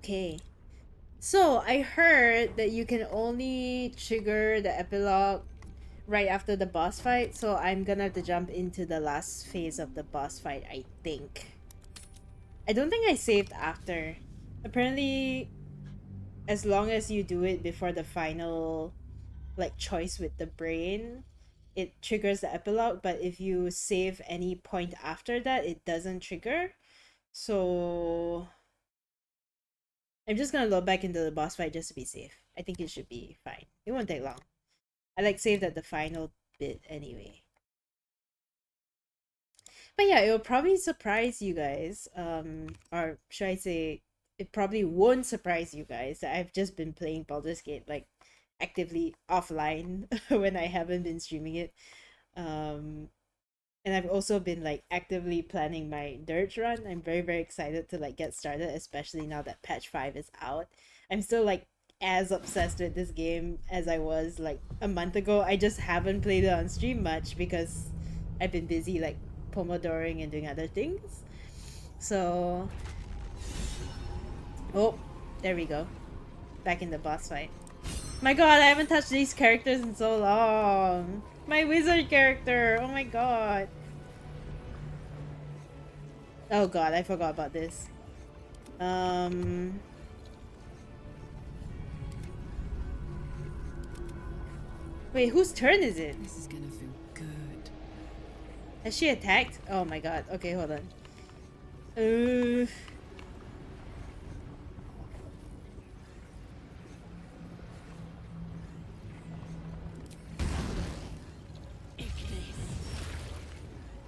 Okay. So, I heard that you can only trigger the epilogue right after the boss fight, so I'm gonna have to jump into the last phase of the boss fight, I think. I don't think I saved after. Apparently, as long as you do it before the final, like, choice with the brain, it triggers the epilogue, but if you save any point after that, it doesn't trigger. So I'm just gonna load back into the boss fight just to be safe. I think it should be fine. It won't take long. I like saved at the final bit anyway. But yeah, it will probably surprise you guys. Or should I say, it probably won't surprise you guys that I've just been playing Baldur's Gate like actively offline when I haven't been streaming it. Um, and I've also been like actively planning my Dirge run. I'm very excited to like get started, especially now that patch 5 is out. I'm still like as obsessed with this game as I was like a month ago. I just haven't played it on stream much because I've been busy like pomodoring and doing other things. So, oh, there we go. Back in the boss fight. My god, I haven't touched these characters in so long. My wizard character. Oh my god. Oh god, I forgot about this. Wait, whose turn is it? This is gonna feel good. Has she attacked? Oh my god. Okay, hold on.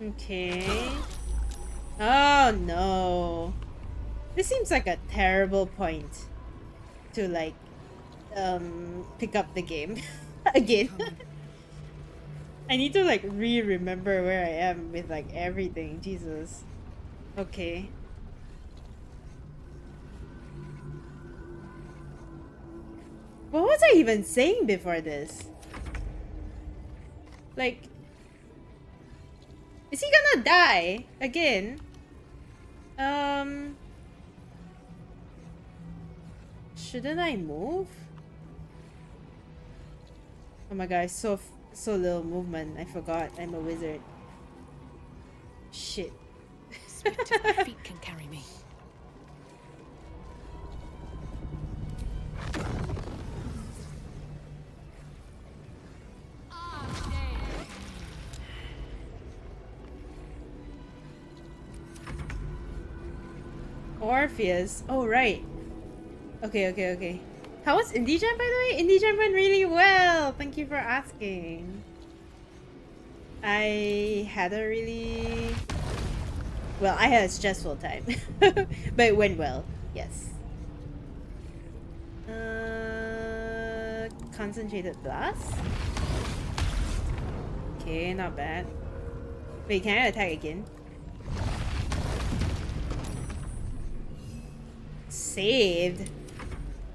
Okay. Oh no. This seems like a terrible point to like pick up the game again. I need to like remember where I am with like everything. Jesus. Okay. What was I even saying before this? Like, is he gonna die again? Shouldn't I move? Oh my god, so little movement. I forgot. I'm a wizard. Shit. My feet can carry me. Orpheus. Oh right. Okay. How was Indie Jam, by the way? Indie Jam went really well. Thank you for asking. I had a really... Well, I had a stressful time. But it went well. Yes. Concentrated blast? Okay, not bad. Wait, can I attack again? Saved.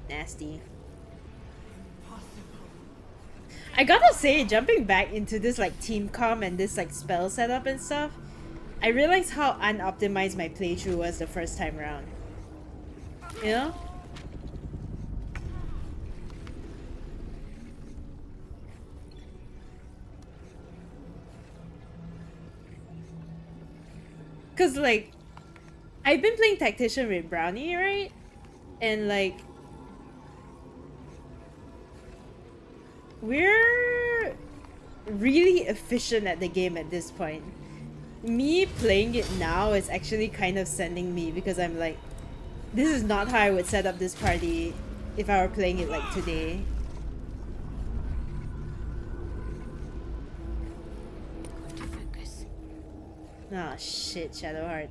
Nasty. I gotta say, jumping back into this like team comm and this like spell setup and stuff, I realized how unoptimized my playthrough was the first time around. You know? Cause like, I've been playing Tactician with Brownie, right? And like, we're really efficient at the game at this point. Me playing it now is actually kind of sending me because I'm like, this is not how I would set up this party if I were playing it like today. Focus. Ah, shit, Shadowheart.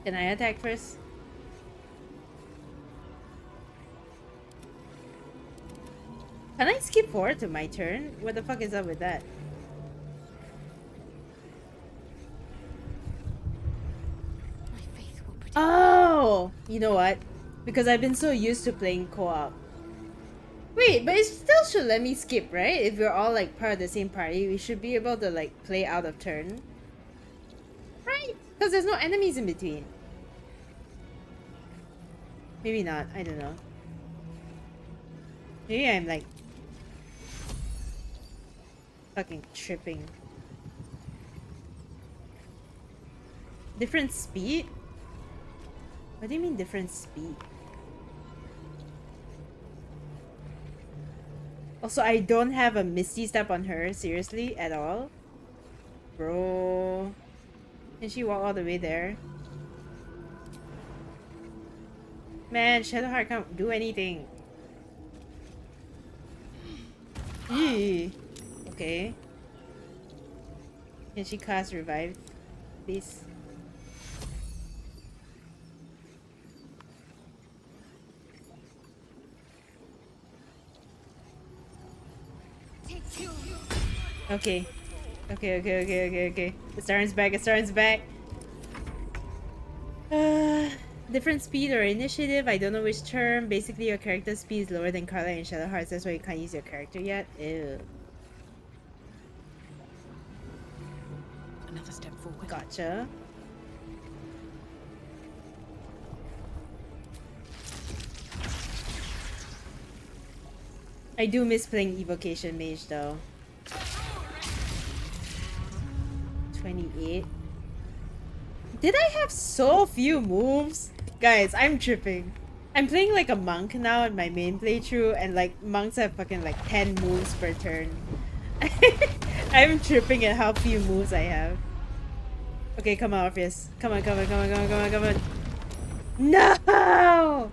Can I attack first? Can I skip forward to my turn? What the fuck is up with that? My faith will protect. Oh! Oh, you know what? Because I've been so used to playing co-op. Wait, but it still should let me skip, right? If we're all like part of the same party, we should be able to like play out of turn. Right? Because there's no enemies in between. Maybe not, I don't know. Maybe I'm like fucking tripping. Different speed? What do you mean different speed? Also, I don't have a Misty Step on her, seriously, at all. Bro. Can she walk all the way there? Man, Shadowheart can't do anything. Eee. Okay. Can she cast Revive? Please. Okay. Okay. It's back. Different speed or initiative, I don't know which term. Basically, your character speed is lower than Carla and Shadowhearts, that's why you can't use your character yet. Ew. Another step forward. Gotcha. I do miss playing Evocation Mage though. 28. Did I have so few moves? Guys, I'm tripping. I'm playing like a monk now in my main playthrough, and like monks have fucking like 10 moves per turn. I'm tripping at how few moves I have. Okay, come on, Orpheus. Come on. No!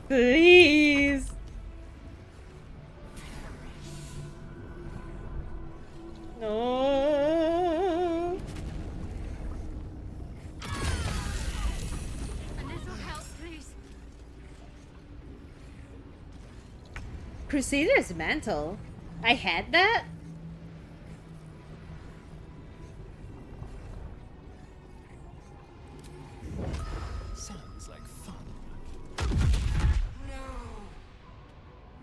Please! No! A little help, please. Crusader's Mantle? I had that? Sounds like fun. No!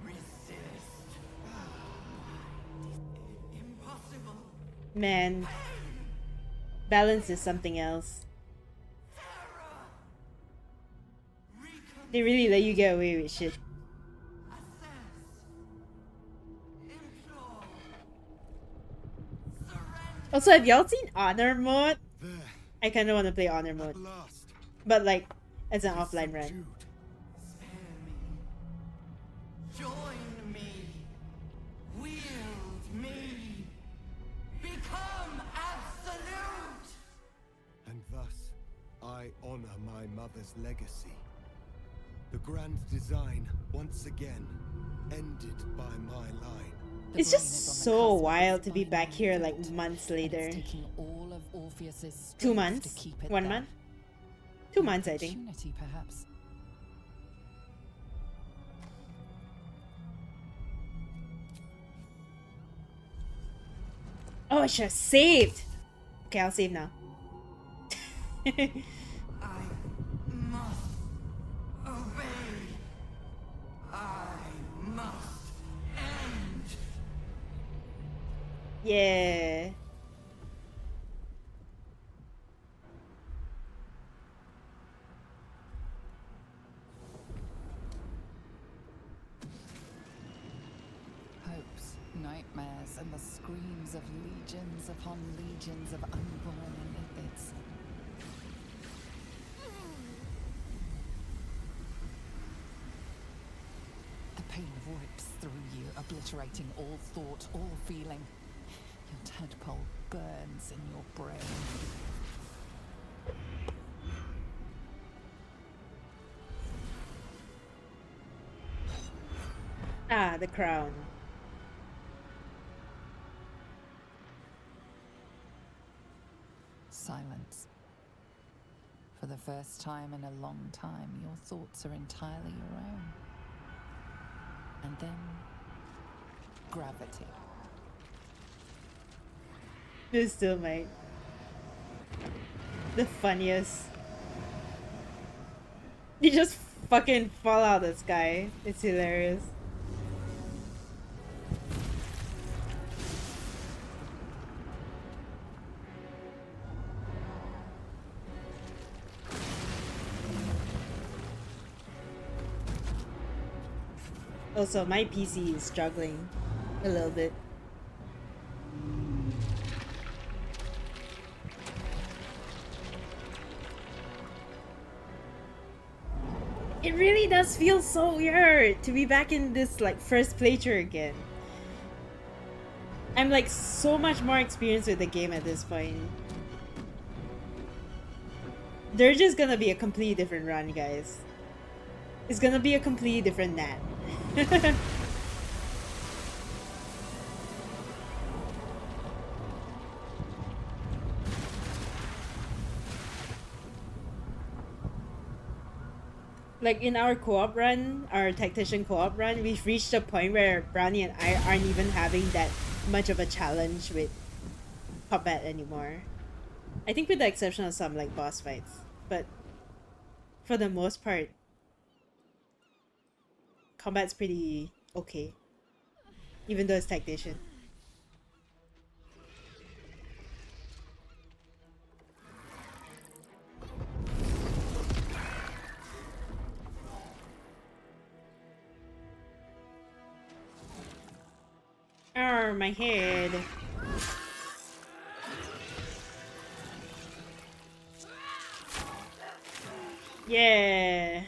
Resist. Impossible. Man. Balance is something else. They really let you get away with shit. Also, have y'all seen Honor mode? There, I kinda wanna play Honor at mode. last. But like, as an offline run. Subdued. Spare me. Join me. Wield me. Become absolute. And thus, I honor my mother's legacy. The grand design, once again, ended by my line. It's just so wild to be back here like months later. 2 months? 1 month? 2 months, I think. Perhaps. Oh, I should have saved! Okay, I'll save now. I must obey. I must end. Yeah. Hopes, nightmares, and the screams of legions upon legions of unborn lipids. The pain rips through you, obliterating all thought, all feeling. Your tadpole burns in your brain. Ah, the crown. Silence. For the first time in a long time, your thoughts are entirely your own. And then, gravity. This still, mate. The funniest. You just fucking fall out of the sky. It's hilarious. Also, my PC is struggling a little bit. It really does feel so weird to be back in this like first playthrough again. I'm like so much more experienced with the game at this point. They're just gonna be a completely different run, guys. It's gonna be a completely different Nat. Like in our co-op run, our tactician co-op run, we've reached a point where Brownie and I aren't even having that much of a challenge with combat anymore. I think with the exception of some like boss fights. But for the most part, combat's pretty okay. Even though it's tactician. Oh, my head. Yeah.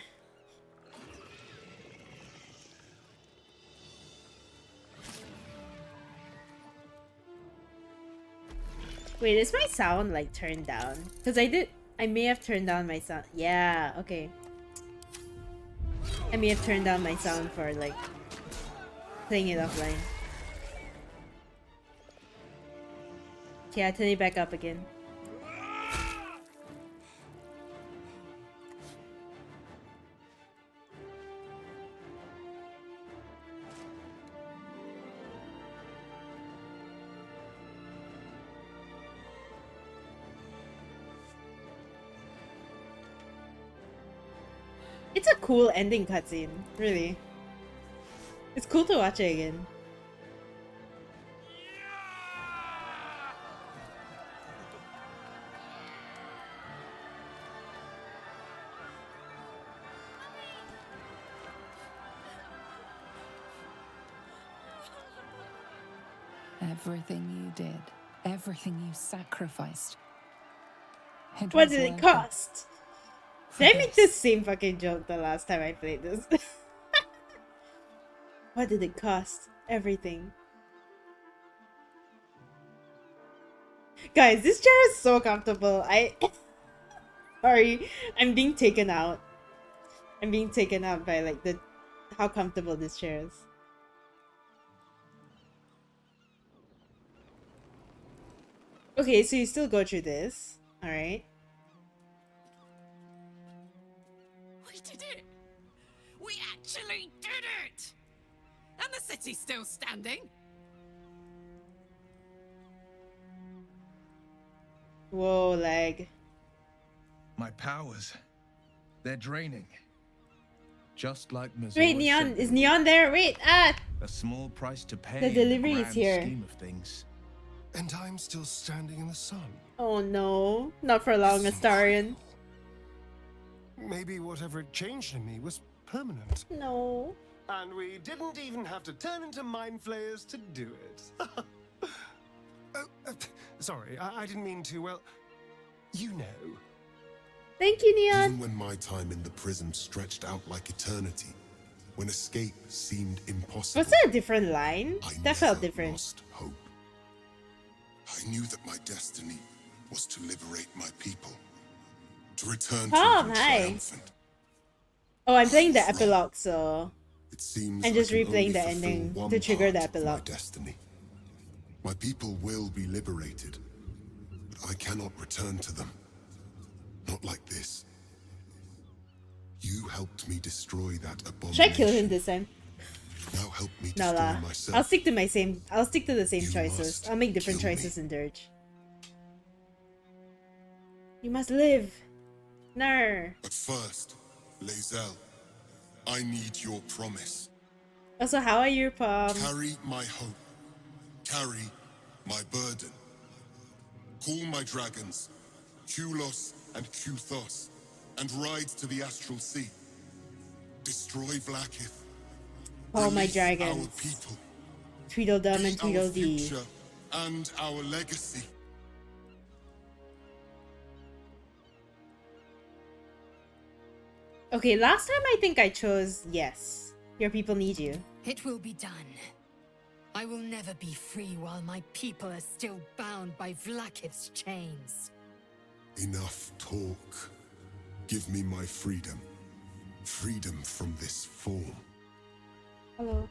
Wait, is my sound like turned down? Because I may have turned down my sound. Yeah, okay. I may have turned down my sound for like playing it offline. Okay, I'll turn it back up again. It's a cool ending cutscene, really. It's cool to watch it again. Everything you did, everything you sacrificed. What did it cost? Did I make the same fucking joke the last time I played this? What did it cost? Everything. Guys, this chair is so comfortable. Sorry, I'm being taken out. I'm being taken out by like how comfortable this chair is. Okay, so you still go through this. Alright. We did it! We actually did it! And the city's still standing. Whoa, lag. My powers, they're draining. Just like Missouri. Wait, Neon, is Neon there? Wait, A small price to pay. The delivery is here. Scheme of things. And I'm still standing in the sun. Oh no, not for long, Astarion. Maybe whatever it changed in me was permanent. No. And we didn't even have to turn into mind flayers to do it. Sorry, I didn't mean to, well, you know. Thank you, Neon. Even when my time in the prison stretched out like eternity, when escape seemed impossible. Was that a different line? I That felt never different. lost hope. I knew that my destiny was to liberate my people, to return to Oh, them hi. triumphant. Oh, I'm playing the epilogue, so It seems I'm just I can replaying only the fulfill ending one to trigger the part of my epilogue. destiny. My people will be liberated, but I cannot return to them. Not like this. You helped me destroy that abomination. Should I kill him this time? Now help me No destroy lah. myself. I'll stick to the same You choices. must I'll make different kill me. choices in Dirge. You must live. No. But first, Lae'zel, I need your promise. Also, how are you, Carry my hope. Carry my burden. Call my dragons, Kulos and Kuthos, and ride to the Astral Sea. Destroy Vlaakith. Oh, my Release our dragons. people. Tweedledum Be and our Tweedledee. future and our legacy. Okay, last time I think I chose yes. Your people need you. It will be done. I will never be free while my people are still bound by Vlaakith's chains. Enough talk. Give me my freedom. Freedom from this form. Hello.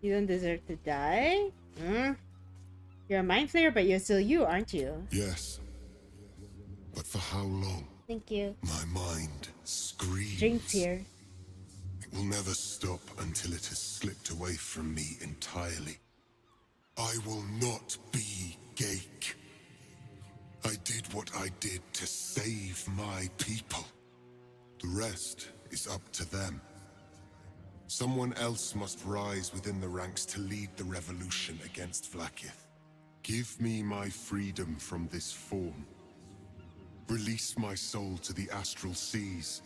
You don't deserve to die? You're a mind flayer, but you're still you, aren't you? Yes. But for how long? Thank you. My mind screams. Drinks here. It will never stop until it has slipped away from me entirely. I will not be Gake. I did what I did to save my people. The rest is up to them. Someone else must rise within the ranks to lead the revolution against Vlaakith. Give me my freedom from this form. Release my soul to the astral seas,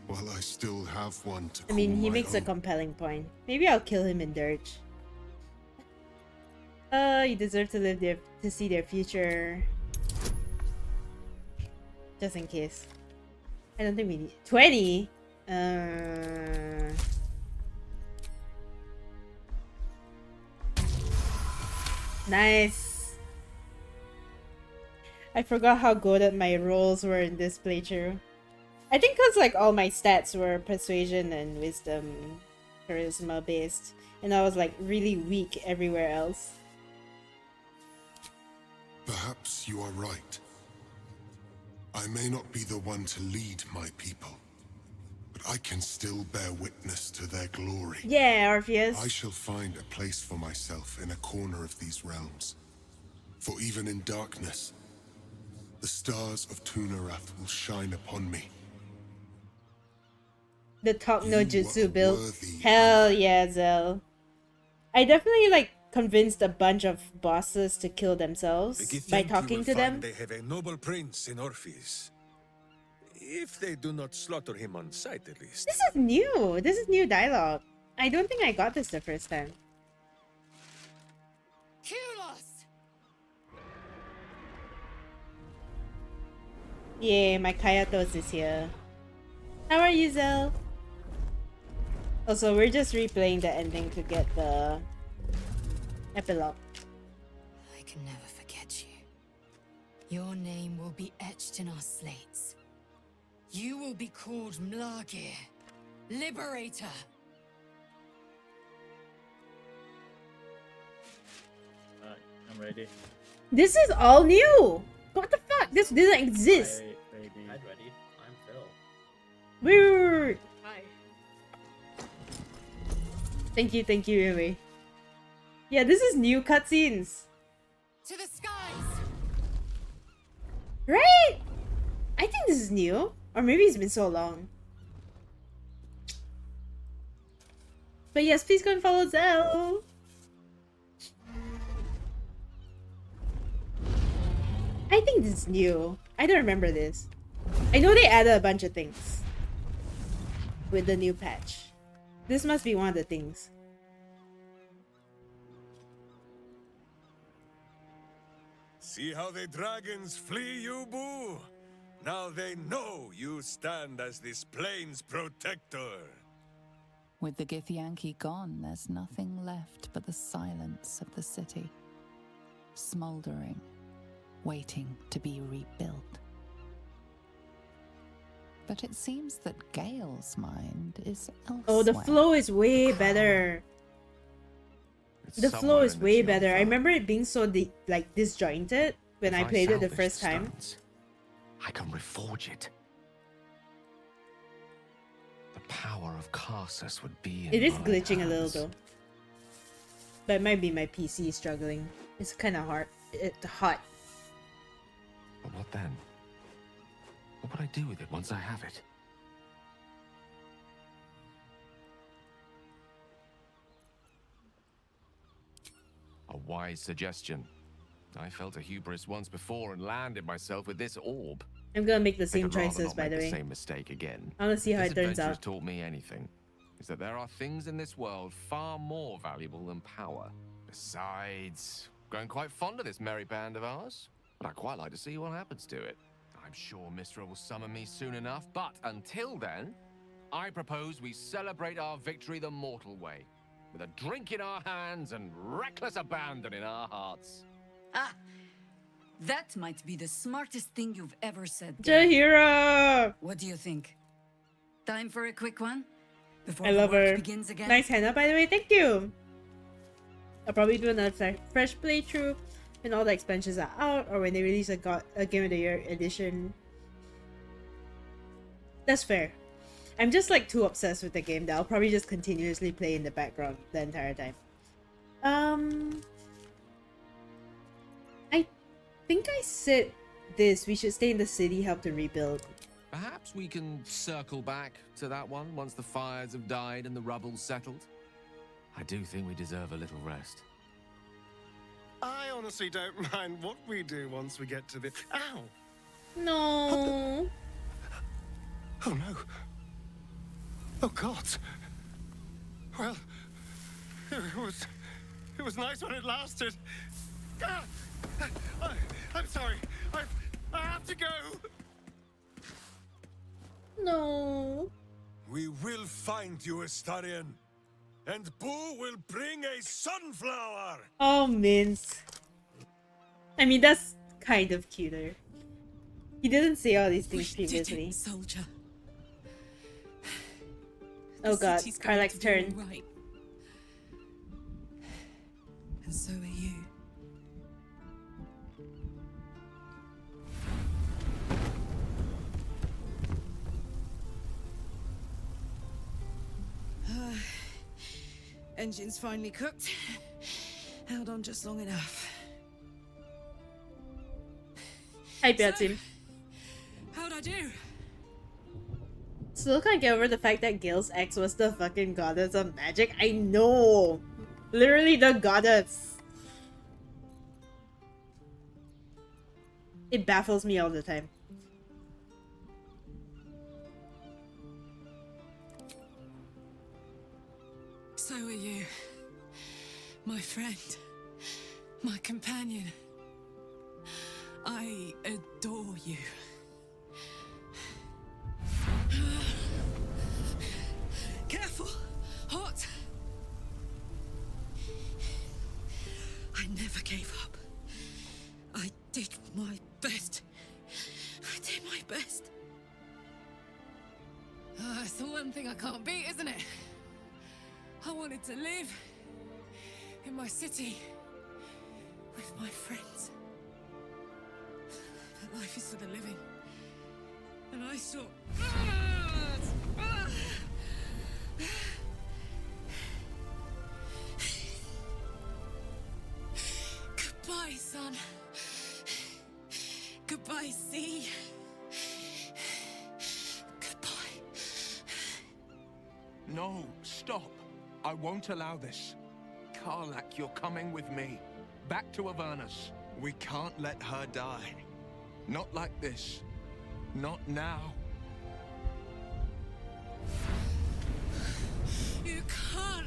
while I still have one to call I mean, he my makes a own. compelling point. Maybe I'll kill him in Dirge. You deserve to live there to see their future. Just in case. I don't think we need 20. Nice. I forgot how good at my rolls were in this playthrough. I think because like all my stats were persuasion and wisdom, charisma based, and I was like really weak everywhere else. Perhaps you are right. I may not be the one to lead my people, but I can still bear witness to their glory. Yeah, Orpheus. I shall find a place for myself in a corner of these realms. For even in darkness, the stars of Tunarath will shine upon me. The talk no You jutsu are build. worthy, Hell yeah, Zell. I definitely like convinced a bunch of bosses to kill themselves by talking to them. They have a noble prince in Orpheus. If they do not slaughter him on sight, at least. This is new. This is new dialogue. I don't think I got this the first time. Kulos! Yay, my Kayatos is here. How are you, Zell? Also, we're just replaying the ending to get the epilogue. I can never forget you. Your name will be etched in our slates. You will be called Mlagir, Liberator. Alright, I'm ready. This is all new! What the fuck? This didn't exist! Ready. I'm ready. I'm Phil. Weird! Hi. Thank you, really. Yeah, this is new cutscenes. To the skies! Right? I think this is new. Or maybe it's been so long. But yes, please go and follow Zell. I think this is new. I don't remember this. I know they added a bunch of things with the new patch. This must be one of the things. See how the dragons flee you, boo? Now they know you stand as this plane's protector. With the Githyanki gone, there's nothing left but the silence of the city. Smoldering, waiting to be rebuilt. But it seems that Gale's mind is elsewhere. Oh, the flow is way better. The flow is way better. I remember it being so like disjointed when I played it the first time. I can reforge it. The power of Karsus would be in It is my glitching a little hands. though. But it might be my PC struggling. It's kind of hard. It's hot. But what then? What would I do with it once I have it? A wise suggestion. I felt a hubris once before and landed myself with this orb. I'm gonna make the same I'd rather choices, not by make the way. same mistake again. I wanna see how If it this turns adventure has out. taught me anything, is that there are things in this world far more valuable than power. Besides, growing quite fond of this merry band of ours, but I'd quite like to see what happens to it. I'm sure Mistra will summon me soon enough, but until then, I propose we celebrate our victory the mortal way, with a drink in our hands and reckless abandon in our hearts. Ah, that might be the smartest thing you've ever said. Gary. Jahira! What do you think? Time for a quick one? Before I the love work her. begins again? Nice henna, by the way. Thank you. I'll probably do another fresh playthrough when all the expansions are out, or when they release a Game of the Year edition. That's fair. I'm just like too obsessed with the game that I'll probably just continuously play in the background the entire time. I think I said this. We should stay in the city, help to rebuild. Perhaps we can circle back to that one once the fires have died and the rubble's settled. I do think we deserve a little rest. I honestly don't mind what we do once we get to the... Ow! No. Oh no. Oh God. Well, it was nice when it lasted. Ah! I'm sorry. I have to go. No. We will find you, Astarion. And Boo will bring a sunflower! Oh, Mince. I mean, that's kind of cuter. He didn't say all these things previously. Soldier. Oh god, Karlak's turn. Right. And so are you. Engine's finally cooked. Held on just long enough. Hi, Beatim. How'd I do? Still can't get over the fact that Gil's ex was the fucking goddess of magic. I know! Literally the goddess. It baffles me all the time. So are you. My friend. My companion. I adore you. Careful! Hot! I never gave up. I did my best. I did my best. It's the one thing I can't beat, isn't it? I wanted to live in my city with my friends. But life is for the living. And I saw... Goodbye, son. Goodbye, sea. Goodbye. No, stop. I won't allow this. Karlak, you're coming with me. Back to Avernus. We can't let her die. Not like this. Not now. You can't.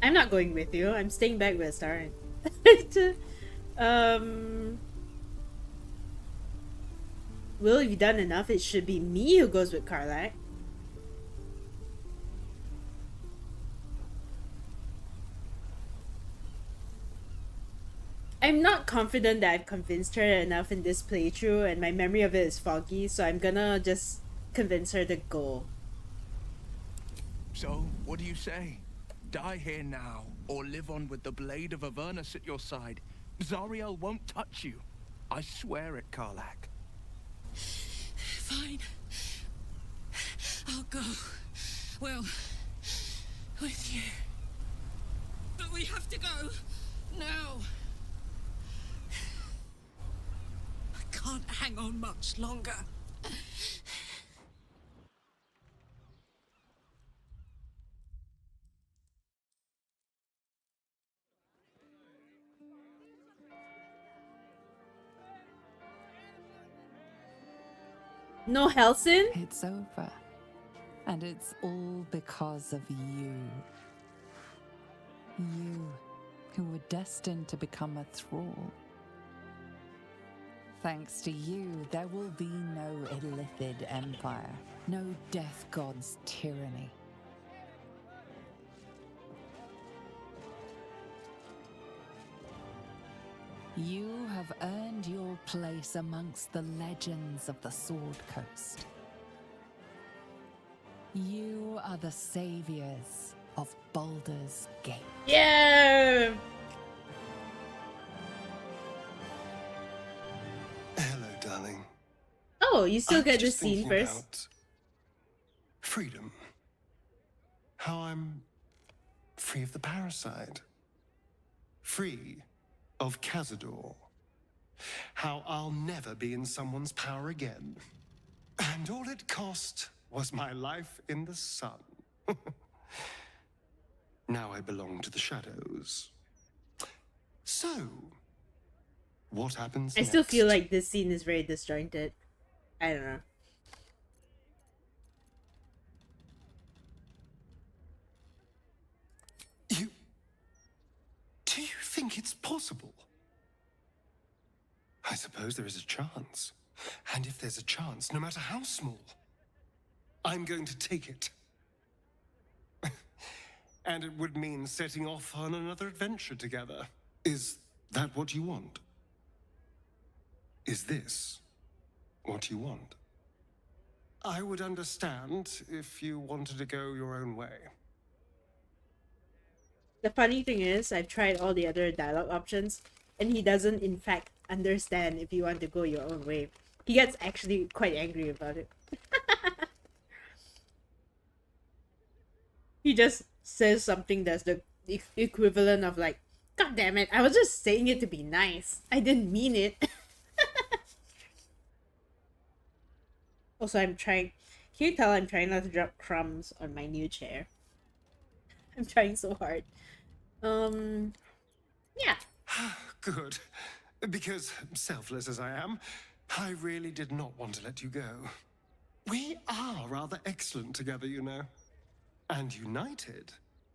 I'm not going with you. I'm staying back with Star. Will, if you've done enough, it should be me who goes with Karlak. I'm not confident that I've convinced her enough in this playthrough, and my memory of it is foggy, so I'm gonna just convince her to go. So, what do you say? Die here now, or live on with the blade of Avernus at your side. Zariel won't touch you. I swear it, Karlak. Fine. go. Well, with you. But we have to go now. I can't hang on much longer. No Helsin? It's over. And it's all because of you. You, who were destined to become a thrall. Thanks to you, there will be no Illithid Empire, no Death God's tyranny. You have earned your place amongst the legends of the Sword Coast. You are the saviors of Baldur's Gate. Yeah! Hello, darling. Oh, you still I'm get the just scene thinking first. about freedom. How I'm free of the parasite. Free of Cazador. How I'll never be in someone's power again. And all it cost was my life in the sun. Now I belong to the shadows. So, what happens I next? still feel like this scene is very disjointed. I don't know. Do you think it's possible? I suppose there is a chance. And if there's a chance, no matter how small, I'm going to take it. And it would mean setting off on another adventure together. Is that what you want? Is this what you want? I would understand if you wanted to go your own way. The funny thing is, I've tried all the other dialogue options, and he doesn't, in fact, understand if you want to go your own way. He gets actually quite angry about it. He just says something that's the equivalent of like, God damn it, I was just saying it to be nice. I didn't mean it. Also, I'm trying... Can you tell I'm trying not to drop crumbs on my new chair? I'm trying so hard. Yeah. Good. Because, selfless as I am, I really did not want to let you go. We are rather excellent together, you know. And united,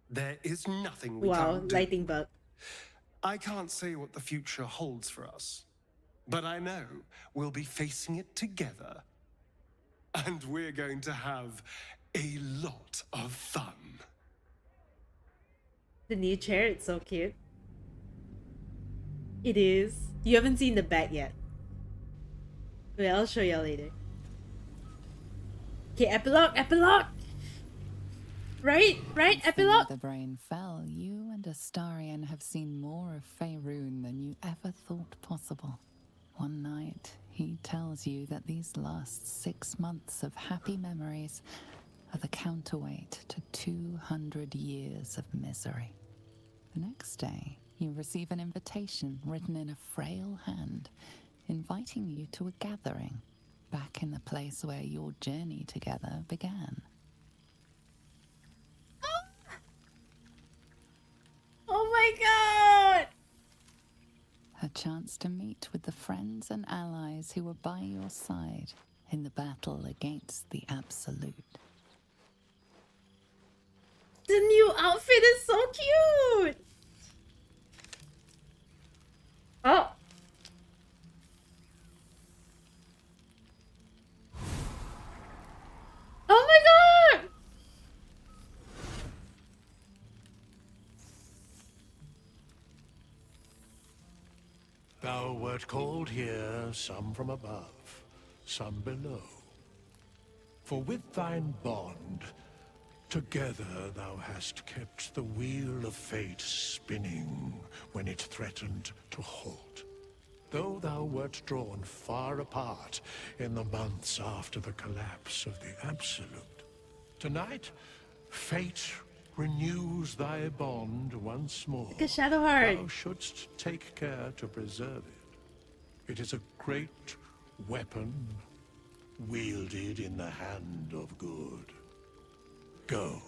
there is nothing we can't do. Lighting bug. I can't say what the future holds for us, but I know we'll be facing it together. And we're going to have a lot of fun. The new chair, it's so cute. It is. You haven't seen the back yet. Wait, I'll show you later. Okay, epilogue, epilogue! Right, epilogue! The brain fell, you and Astarion have seen more of Faerun than you ever thought possible. One night, he tells you that these last 6 months of happy memories are the counterweight to 200 years of misery. The next day, you receive an invitation written in a frail hand, inviting you to a gathering back in the place where your journey together began. Oh my god! A chance to meet with the friends and allies who were by your side in the battle against the Absolute. The new outfit is so cute! Oh! Oh my god! Thou wert called here, some from above, some below. For with thine bond, together thou hast kept the wheel of fate spinning when it threatened to halt. Though thou wert drawn far apart in the months after the collapse of the Absolute, Tonight, fate renews thy bond once more. Like a shadow heart. Thou shouldst take care to preserve it. It is a great weapon, wielded in the hand of good. Go.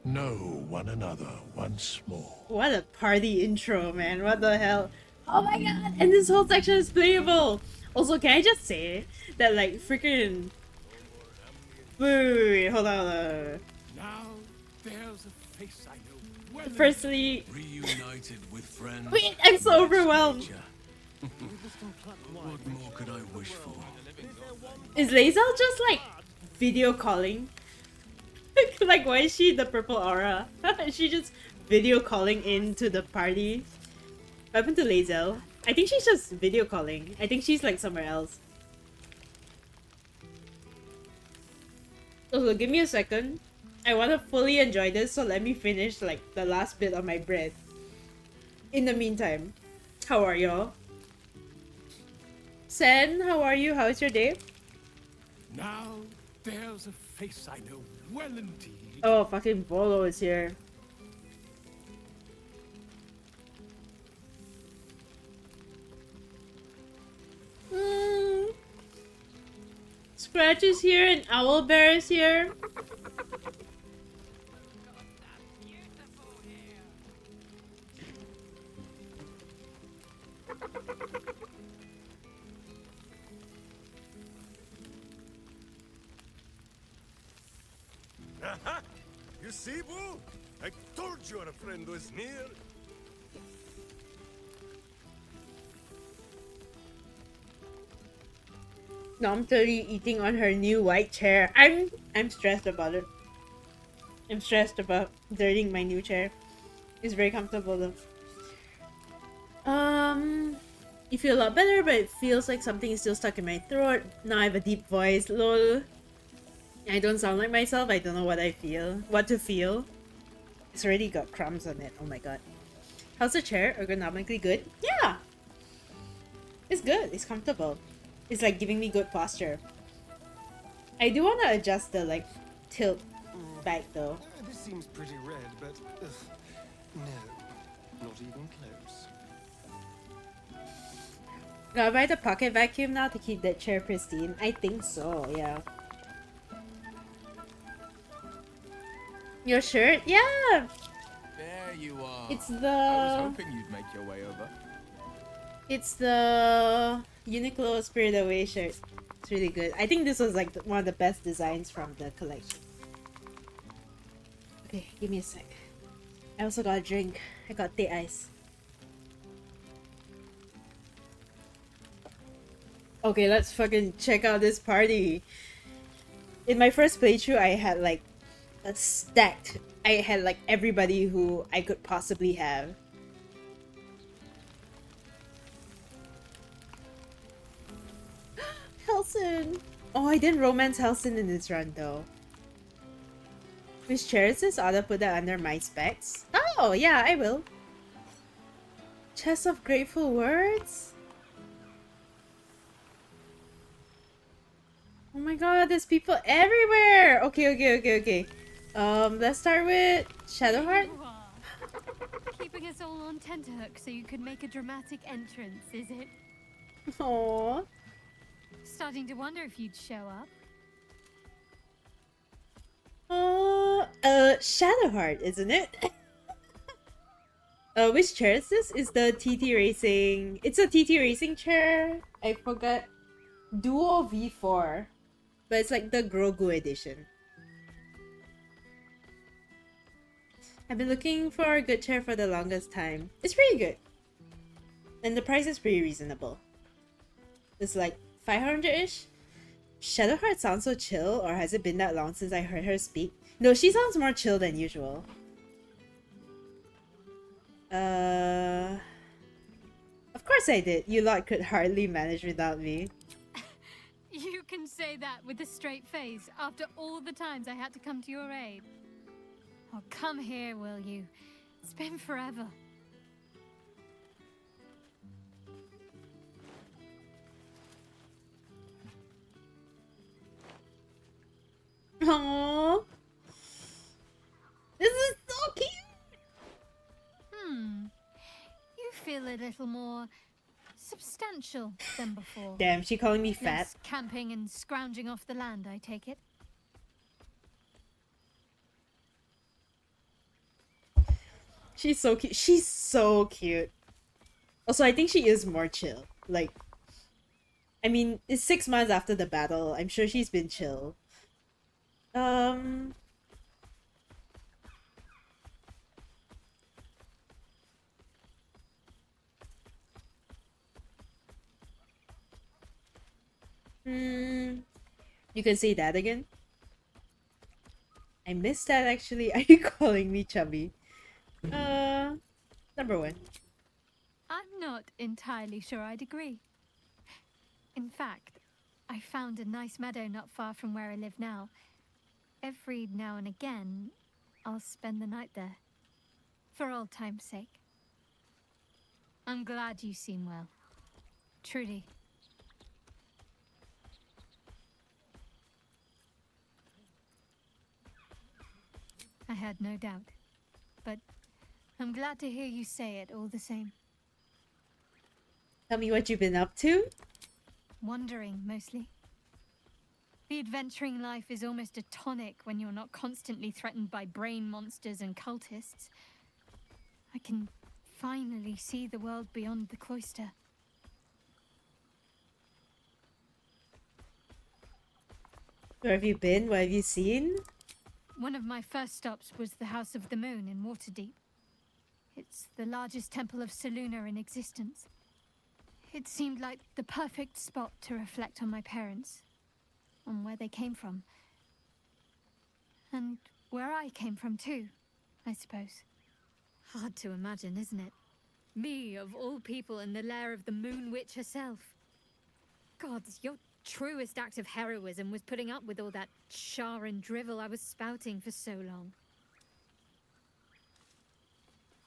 Know one another once more. What a party intro, man. What the hell? Oh my god! And this whole section is playable! Also, can I just say that, like, freaking... Wait, hold on. Now there's a face I know well. Firstly... Reunited with friends. Wait, I'm so overwhelmed! What more could I wish for? Is Lae'zel just, like, video calling? Like, why is she the purple aura? Is she just video calling into the party? What happened to Lae'zel? I think she's just video calling. I think she's, like, somewhere else. Oh, give me a second. I want to fully enjoy this, so let me finish, like, the last bit of my bread. In the meantime, how are y'all? Sen, how are you? How is your day? Now there's a face I know well indeed. Oh, fucking Bolo is here. Scratch is here and Owlbear is here. Aha! You see, Boo? I told you our friend was near. Nom 30 eating on her new white chair. I'm stressed about it. I'm stressed about dirtying my new chair. It's very comfortable though. You feel a lot better, but it feels like something is still stuck in my throat. Now I have a deep voice. Lol. I don't sound like myself. I don't know what I feel. What to feel. It's already got crumbs on it. Oh my god. How's the chair? Ergonomically good? Yeah! It's good. It's comfortable. It's like giving me good posture. I do want to adjust the like tilt back though. This seems pretty red, but no, not even close. Do I buy the pocket vacuum now to keep that chair pristine? I think so, yeah. Your shirt? Yeah! There you are. It's the... I was hoping you'd make your way over. It's the Uniqlo Spirit Away shirt. It's really good. I think this was like one of the best designs from the collection. Okay, give me a sec. I also got a drink. I got tea ice. Okay, let's fucking check out this party. In my first playthrough, I had like a stacked. I had like everybody who I could possibly have. Helson! Oh, I didn't romance Helson in this run though. Which chair is this? Ought to put that under my specs? Oh, yeah, I will. Chest of Grateful Words? Oh my god, there's people everywhere! Okay. Let's start with Shadowheart. Keeping us all on tenterhooks so you could make a dramatic entrance, is it? Aww. Starting to wonder if you'd show up. Shadowheart, isn't it? Which chair is this? Is the TT Racing... It's a TT Racing chair. I forgot. Duo V4. But it's like the Grogu edition. I've been looking for a good chair for the longest time. It's pretty good. And the price is pretty reasonable. It's like 500-ish? Shadowheart sounds so chill, or has it been that long since I heard her speak? No, she sounds more chill than usual. Of course I did. You lot could hardly manage without me. You can say that with a straight face after all the times I had to come to your aid. Oh, come here, will you? It's been forever. Aww. This is so cute. You feel a little more substantial than before. Damn, she calling me fat. Less camping and scrounging off the land, I take it. She's so cute. She's so cute. Also, I think she is more chill. Like, I mean, it's 6 months after the battle. I'm sure she's been chill. You can say that again? I missed that actually. Are you calling me chubby? Number 1. I'm not entirely sure I'd agree. In fact, I found a nice meadow not far from where I live now. Every now and again, I'll spend the night there. For old time's sake. I'm glad you seem well. Truly. I had no doubt. But I'm glad to hear you say it all the same. Tell me what you've been up to? Wandering, mostly. The adventuring life is almost a tonic when you're not constantly threatened by brain monsters and cultists. I can finally see the world beyond the cloister. Where have you been? What have you seen? One of my first stops was the House of the Moon in Waterdeep. It's the largest temple of Selûne in existence. It seemed like the perfect spot to reflect on my parents, on where they came from. And where I came from too, I suppose. Hard to imagine, isn't it? Me, of all people, in the lair of the Moon Witch herself. Gods, your truest act of heroism was putting up with all that char and drivel I was spouting for so long.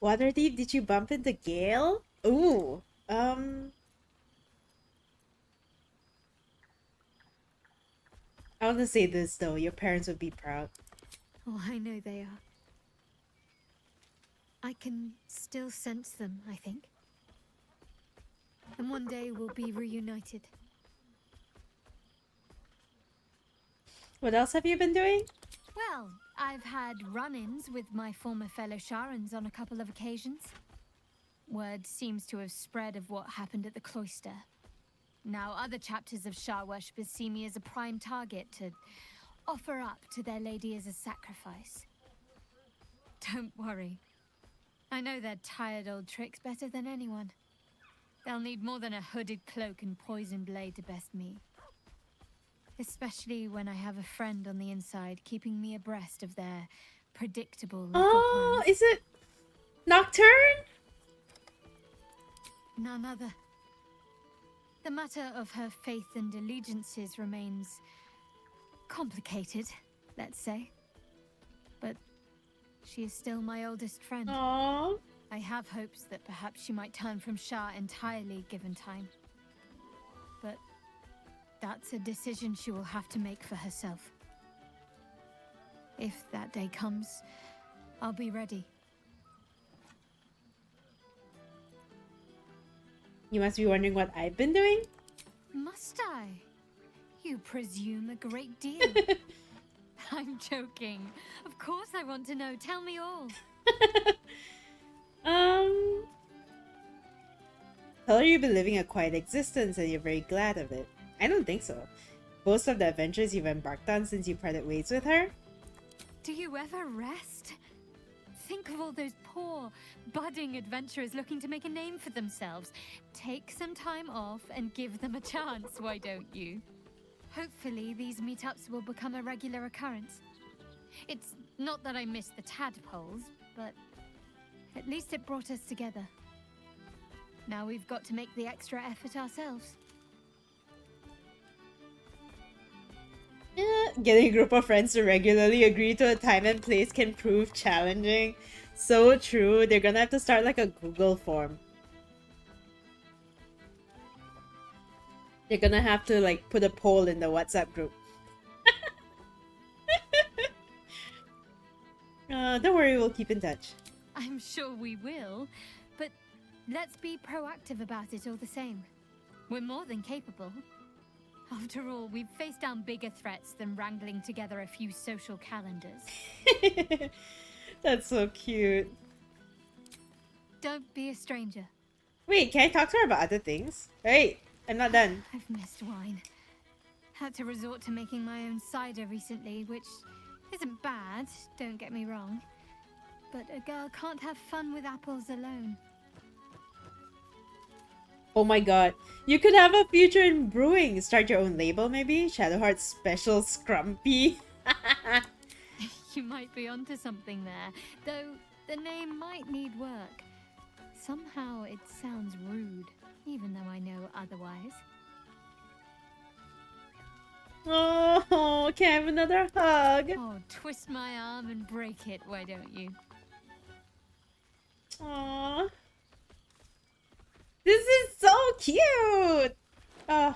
Waterdeep, did you bump into Gale? Ooh, I want to say this though, your parents would be proud. Oh, I know they are. I can still sense them, I think. And one day we'll be reunited. What else have you been doing? Well, I've had run-ins with my former fellow Sharans on a couple of occasions. Word seems to have spread of what happened at the cloister. Now other chapters of Shar worshippers see me as a prime target to offer up to their lady as a sacrifice. Don't worry. I know their tired old tricks better than anyone. They'll need more than a hooded cloak and poison blade to best me. Especially when I have a friend on the inside keeping me abreast of their predictable little Oh, plans. is it Nocturne? None other. The matter of her faith and allegiances remains complicated, let's say. But she is still my oldest friend. Aww. I have hopes that perhaps she might turn from Shah entirely given time. But that's a decision she will have to make for herself. If that day comes, I'll be ready. You must be wondering what I've been doing? Must I? You presume a great deal. I'm joking. Of course I want to know. Tell me all. Tell her you've been living a quiet existence and you're very glad of it. I don't think so. Most of the adventures you've embarked on since you parted ways with her? Do you ever rest? Think of all those poor, budding adventurers looking to make a name for themselves. Take some time off and give them a chance, why don't you? Hopefully these meetups will become a regular occurrence. It's not that I miss the tadpoles, but at least it brought us together. Now we've got to make the extra effort ourselves. Getting a group of friends to regularly agree to a time and place can prove challenging. So true. They're gonna have to start like a Google form. They're gonna have to like put a poll in the WhatsApp group. Don't worry, we'll keep in touch. I'm sure we will, but let's be proactive about it all the same. We're more than capable. After all, we've faced down bigger threats than wrangling together a few social calendars. That's so cute. Don't be a stranger. Wait, can I talk to her about other things? Wait, I'm not done. I've missed wine. Had to resort to making my own cider recently, which isn't bad, don't get me wrong. But a girl can't have fun with apples alone. Oh my god. You could have a future in brewing. Start your own label, maybe? Shadowheart Special Scrumpy. You might be onto something there, though the name might need work. Somehow it sounds rude, even though I know otherwise. Oh, can I have another hug? Oh, twist my arm and break it, why don't you? Aww. This is so cute! Oh.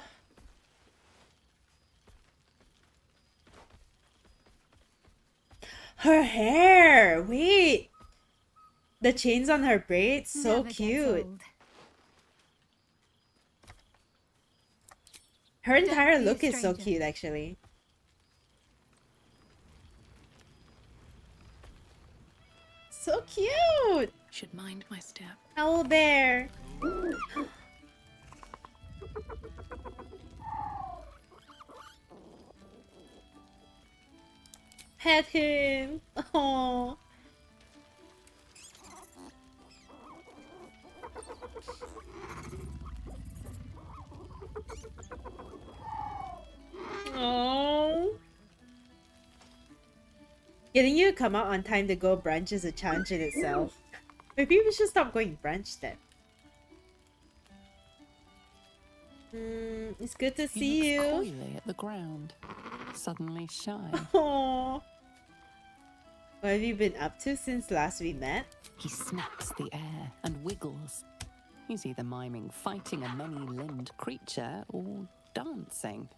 Her hair! Wait! The chains on her braids, so Never gets cute. old. Her entire Don't be a look is so stranger. cute, actually. So cute! Should mind my step. Owl bear! Pet him! Oh. Oh. Getting you to come out on time to go brunch is a challenge in itself. Maybe we should stop going brunch then. It's good to see He you. looks coyly at the ground, suddenly shy. Aww. What have you been up to since last we met? He snaps the air and wiggles. He's either miming fighting a many-limbed creature or dancing.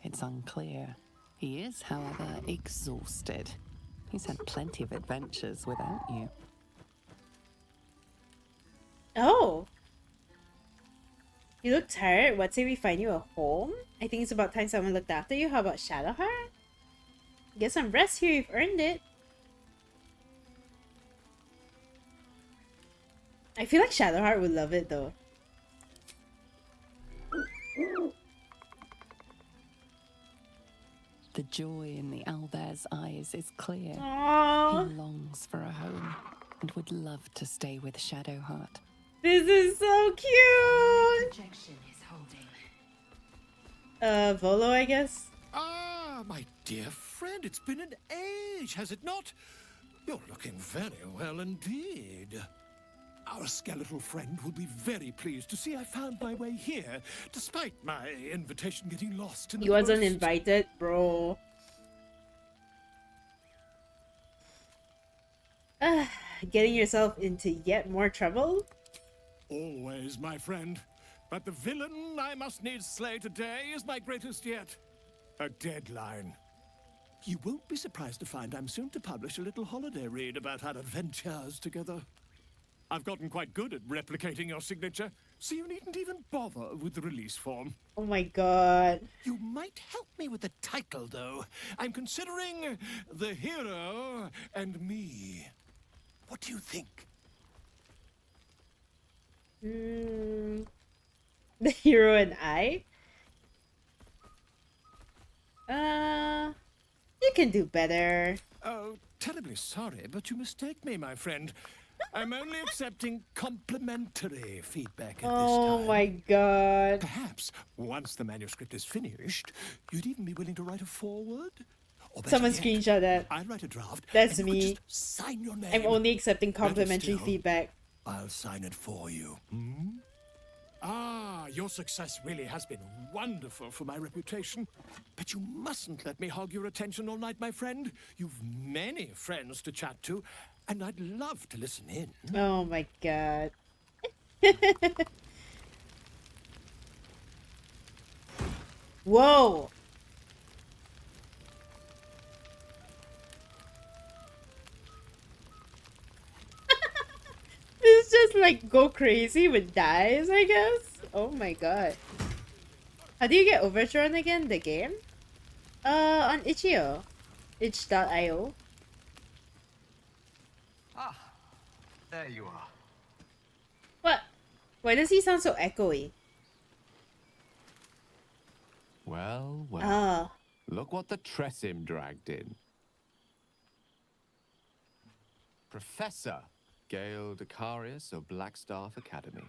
It's unclear. He is, however, exhausted. He's had plenty of adventures without you. Oh. You look tired. What say we find you a home? I think it's about time someone looked after you. How about Shadowheart? Get some rest here. You've earned it. I feel like Shadowheart would love it though. The joy in the owlbear's eyes is clear. Aww. He longs for a home and would love to stay with Shadowheart. This is so cute. Projection is holding. Volo, I guess. Ah, my dear friend, it's been an age, has it not? You're looking very well indeed. Our skeletal friend will be very pleased to see I found my way here, despite my invitation getting lost in the He wasn't post. invited, bro. Getting yourself into yet more trouble? Always, my friend. But the villain I must needs slay today is my greatest yet. A deadline. You won't be surprised to find I'm soon to publish a little holiday read about our adventures together. I've gotten quite good at replicating your signature, so you needn't even bother with the release form. Oh my god. You might help me with the title, though. I'm considering The Hero and Me. What do you think? The hero and I? You can do better. Oh, terribly sorry, but you mistake me, my friend. I'm only accepting complimentary feedback at this Oh time. my god. Perhaps, once the manuscript is finished, you'd even be willing to write a foreword? Or better Someone yet, screenshot that. I'll write a draft. That's and you could me. just sign your name. I'm only accepting Better complimentary still, feedback. I'll sign it for you. Ah, your success really has been wonderful for my reputation. But you mustn't let me hog your attention all night, my friend. You've many friends to chat to, and I'd love to listen in. Oh my god. Whoa. like go crazy with dice, I guess. Oh my god. How do you get overthrown again? The game? On itch.io. Itch.io. Ah, there you are. What? Why does he sound so echoey? Well, well. Ah. Look what the Tressim dragged in. Professor Gale Decarius of Blackstaff Academy.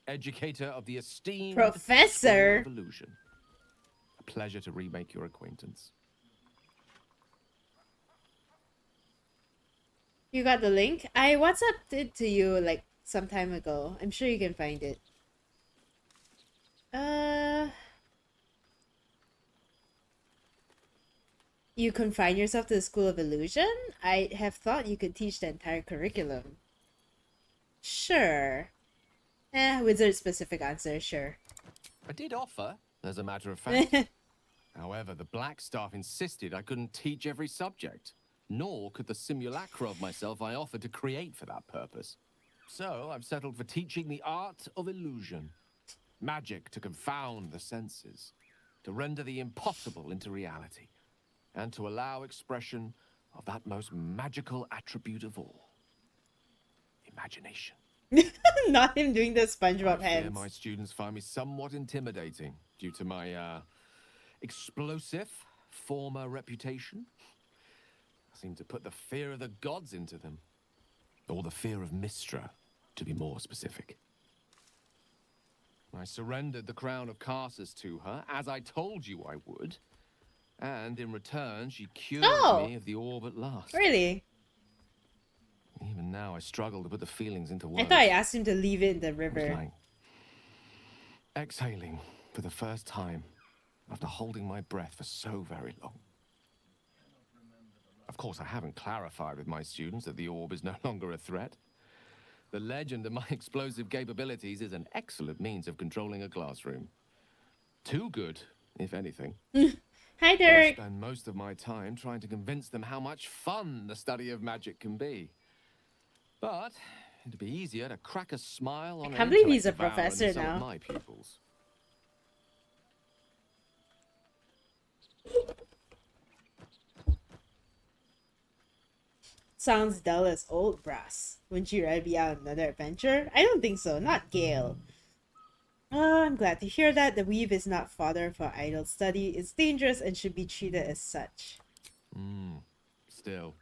Educator of the esteemed Professor? School of Illusion. A pleasure to remake your acquaintance. You got the link? I WhatsApped it to you like some time ago. I'm sure you can find it. You confine yourself to the School of Illusion? I have thought you could teach the entire curriculum. Sure. Wizard specific answer, sure. I did offer, as a matter of fact. However, the Blackstaff insisted I couldn't teach every subject, nor could the simulacra of myself I offered to create for that purpose. So I've settled for teaching the art of illusion. Magic to confound the senses, to render the impossible into reality, and to allow expression of that most magical attribute of all. Imagination. Not him doing the SpongeBob I fear hands. my students find me somewhat intimidating due to my, explosive former reputation. I seem to put the fear of the gods into them. Or the fear of Mystra, to be more specific. I surrendered the crown of Carsus to her, as I told you I would. And in return, she cured me of the orb at last. Really? Even now, I struggle to put the feelings into I words. thought I asked him to leave it in the It was river. like exhaling for the first time after holding my breath for so very long. Of course, I haven't clarified with my students that the orb is no longer a threat. The legend of my explosive capabilities is an excellent means of controlling a classroom. Too good, if anything. Hi, I Derek. spend most of my time trying to convince them how much fun the study of magic can be. But it'd be easier to crack a smile on I can't an believe he's a intellect devourer than professor some now. of my pupils. Sounds dull as old brass. Wouldn't you rather be out on another adventure? I don't think so. Not Gale. I'm glad to hear that. The weave is not fodder for idle study. It's dangerous and should be treated as such. Still,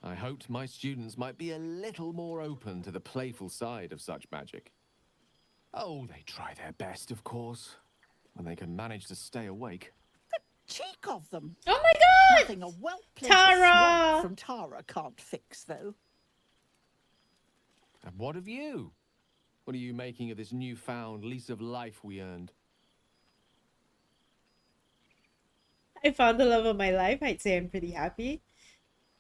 I hoped my students might be a little more open to the playful side of such magic. Oh, they try their best, of course, when they can manage to stay awake. Cheek of them. Oh my god! Nothing a well-placed Tara! swamp from Tara can't fix, though. And what of you? What are you making of this newfound lease of life we earned? I found the love of my life. I'd say I'm pretty happy.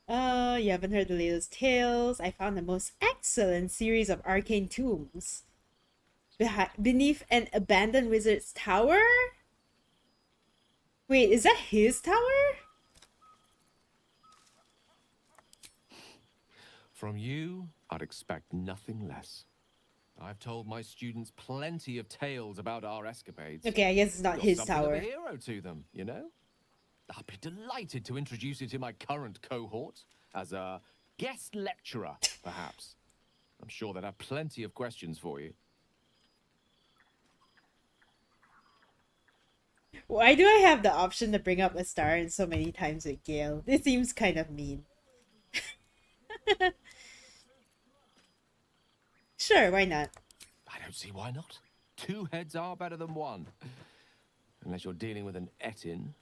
You haven't heard the latest tales. I found the most excellent series of arcane tombs. Beneath an abandoned wizard's tower? Wait, is that his tower? From you, I'd expect nothing less. I've told my students plenty of tales about our escapades. Okay, I guess it's not You're his something tower. of a hero to them, you know? I'd be delighted to introduce you to my current cohort as a guest lecturer, perhaps. I'm sure they'd have plenty of questions for you. Why do I have the option to bring up a star in so many times with Gale? This seems kind of mean. Sure, why not? I don't see why not. Two heads are better than one. Unless you're dealing with an Etin.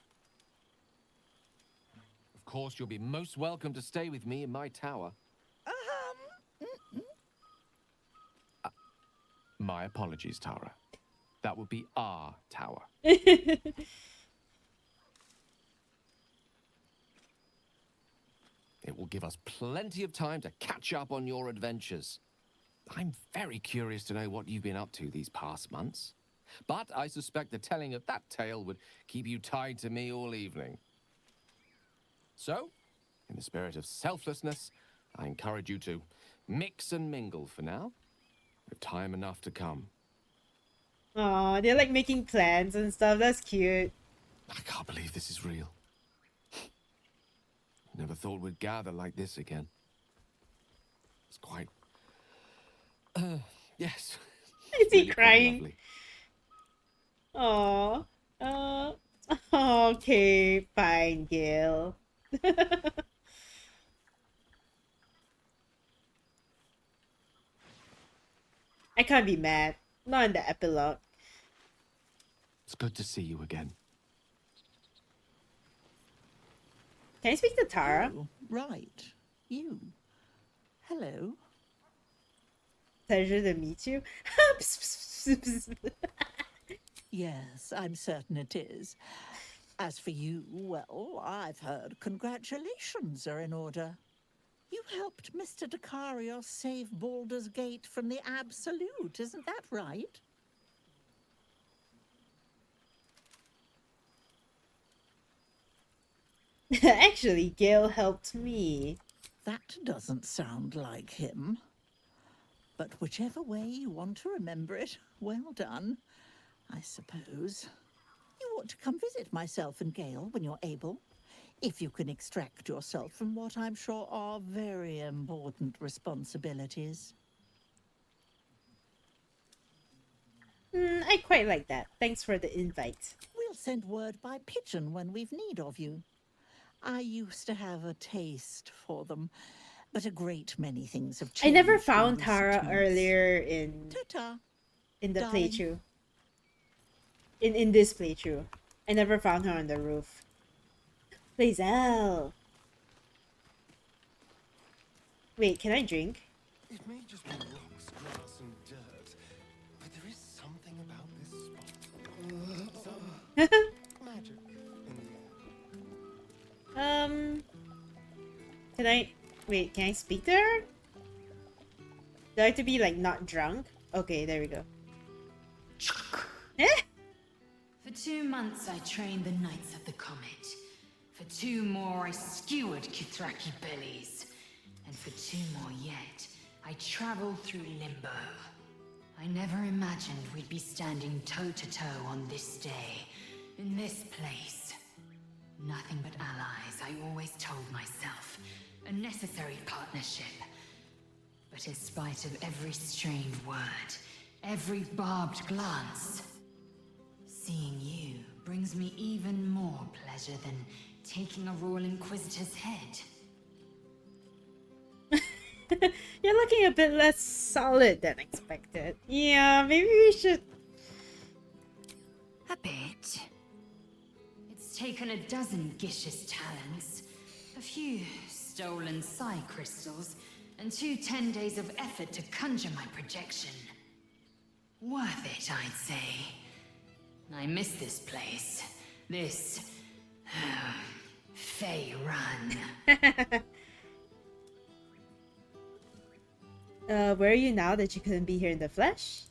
Of course, you'll be most welcome to stay with me in my tower. My apologies, Tara. That would be our tower. It will give us plenty of time to catch up on your adventures. I'm very curious to know what you've been up to these past months. But I suspect the telling of that tale would keep you tied to me all evening. So, in the spirit of selflessness, I encourage you to mix and mingle for now. time enough to come. Aw, they're like making plans and stuff. That's cute. I can't believe this is real. Never thought we'd gather like this again. It's quite... yes. Is he Really quite crying? lovely. Aw. Okay, fine, Gil. I can't be mad. Not in the epilogue. It's good to see you again. Can I speak to Tara? Oh, right. You. Hello. Pleasure to meet you. Yes, I'm certain it is. As for you, well, I've heard congratulations are in order. You helped Mr. Dacarios save Baldur's Gate from the Absolute, isn't that right? Actually, Gil helped me. That doesn't sound like him. But whichever way you want to remember it, well done, I suppose. You ought to come visit myself and Gale when you're able, if you can extract yourself from what I'm sure are very important responsibilities. I quite like that. Thanks for the invite. We'll send word by pigeon when we've need of you. I used to have a taste for them, but a great many things have changed. I never in found recent Tara months. earlier in Ta-ta, the darling. playthrough. In this playthrough. I never found her on the roof. Lae'zel. Wait, can I drink? It may just be rocks, grass, and dirt, but there is something about this spot. Some magic in the air. Can I... Wait, can I speak to her? Do I have to be, like, not drunk? Okay, there we go. Eh? For 2 months I trained the Knights of the Comet. For 2 more I skewered Kithraki bellies. And for 2 more yet, I traveled through Limbo. I never imagined we'd be standing toe-to-toe on this day, in this place. Nothing but allies, I always told myself. A necessary partnership. But in spite of every strange word, every barbed glance, seeing you brings me even more pleasure than taking a Royal Inquisitor's head. You're looking a bit less solid than expected. Yeah, maybe we should... A bit. It's taken a dozen Gish's talents, a few stolen psi crystals, and 2 10 days of effort to conjure my projection. Worth it, I'd say. I miss this place. This... Fey Run. Where are you now that you couldn't be here in the flesh?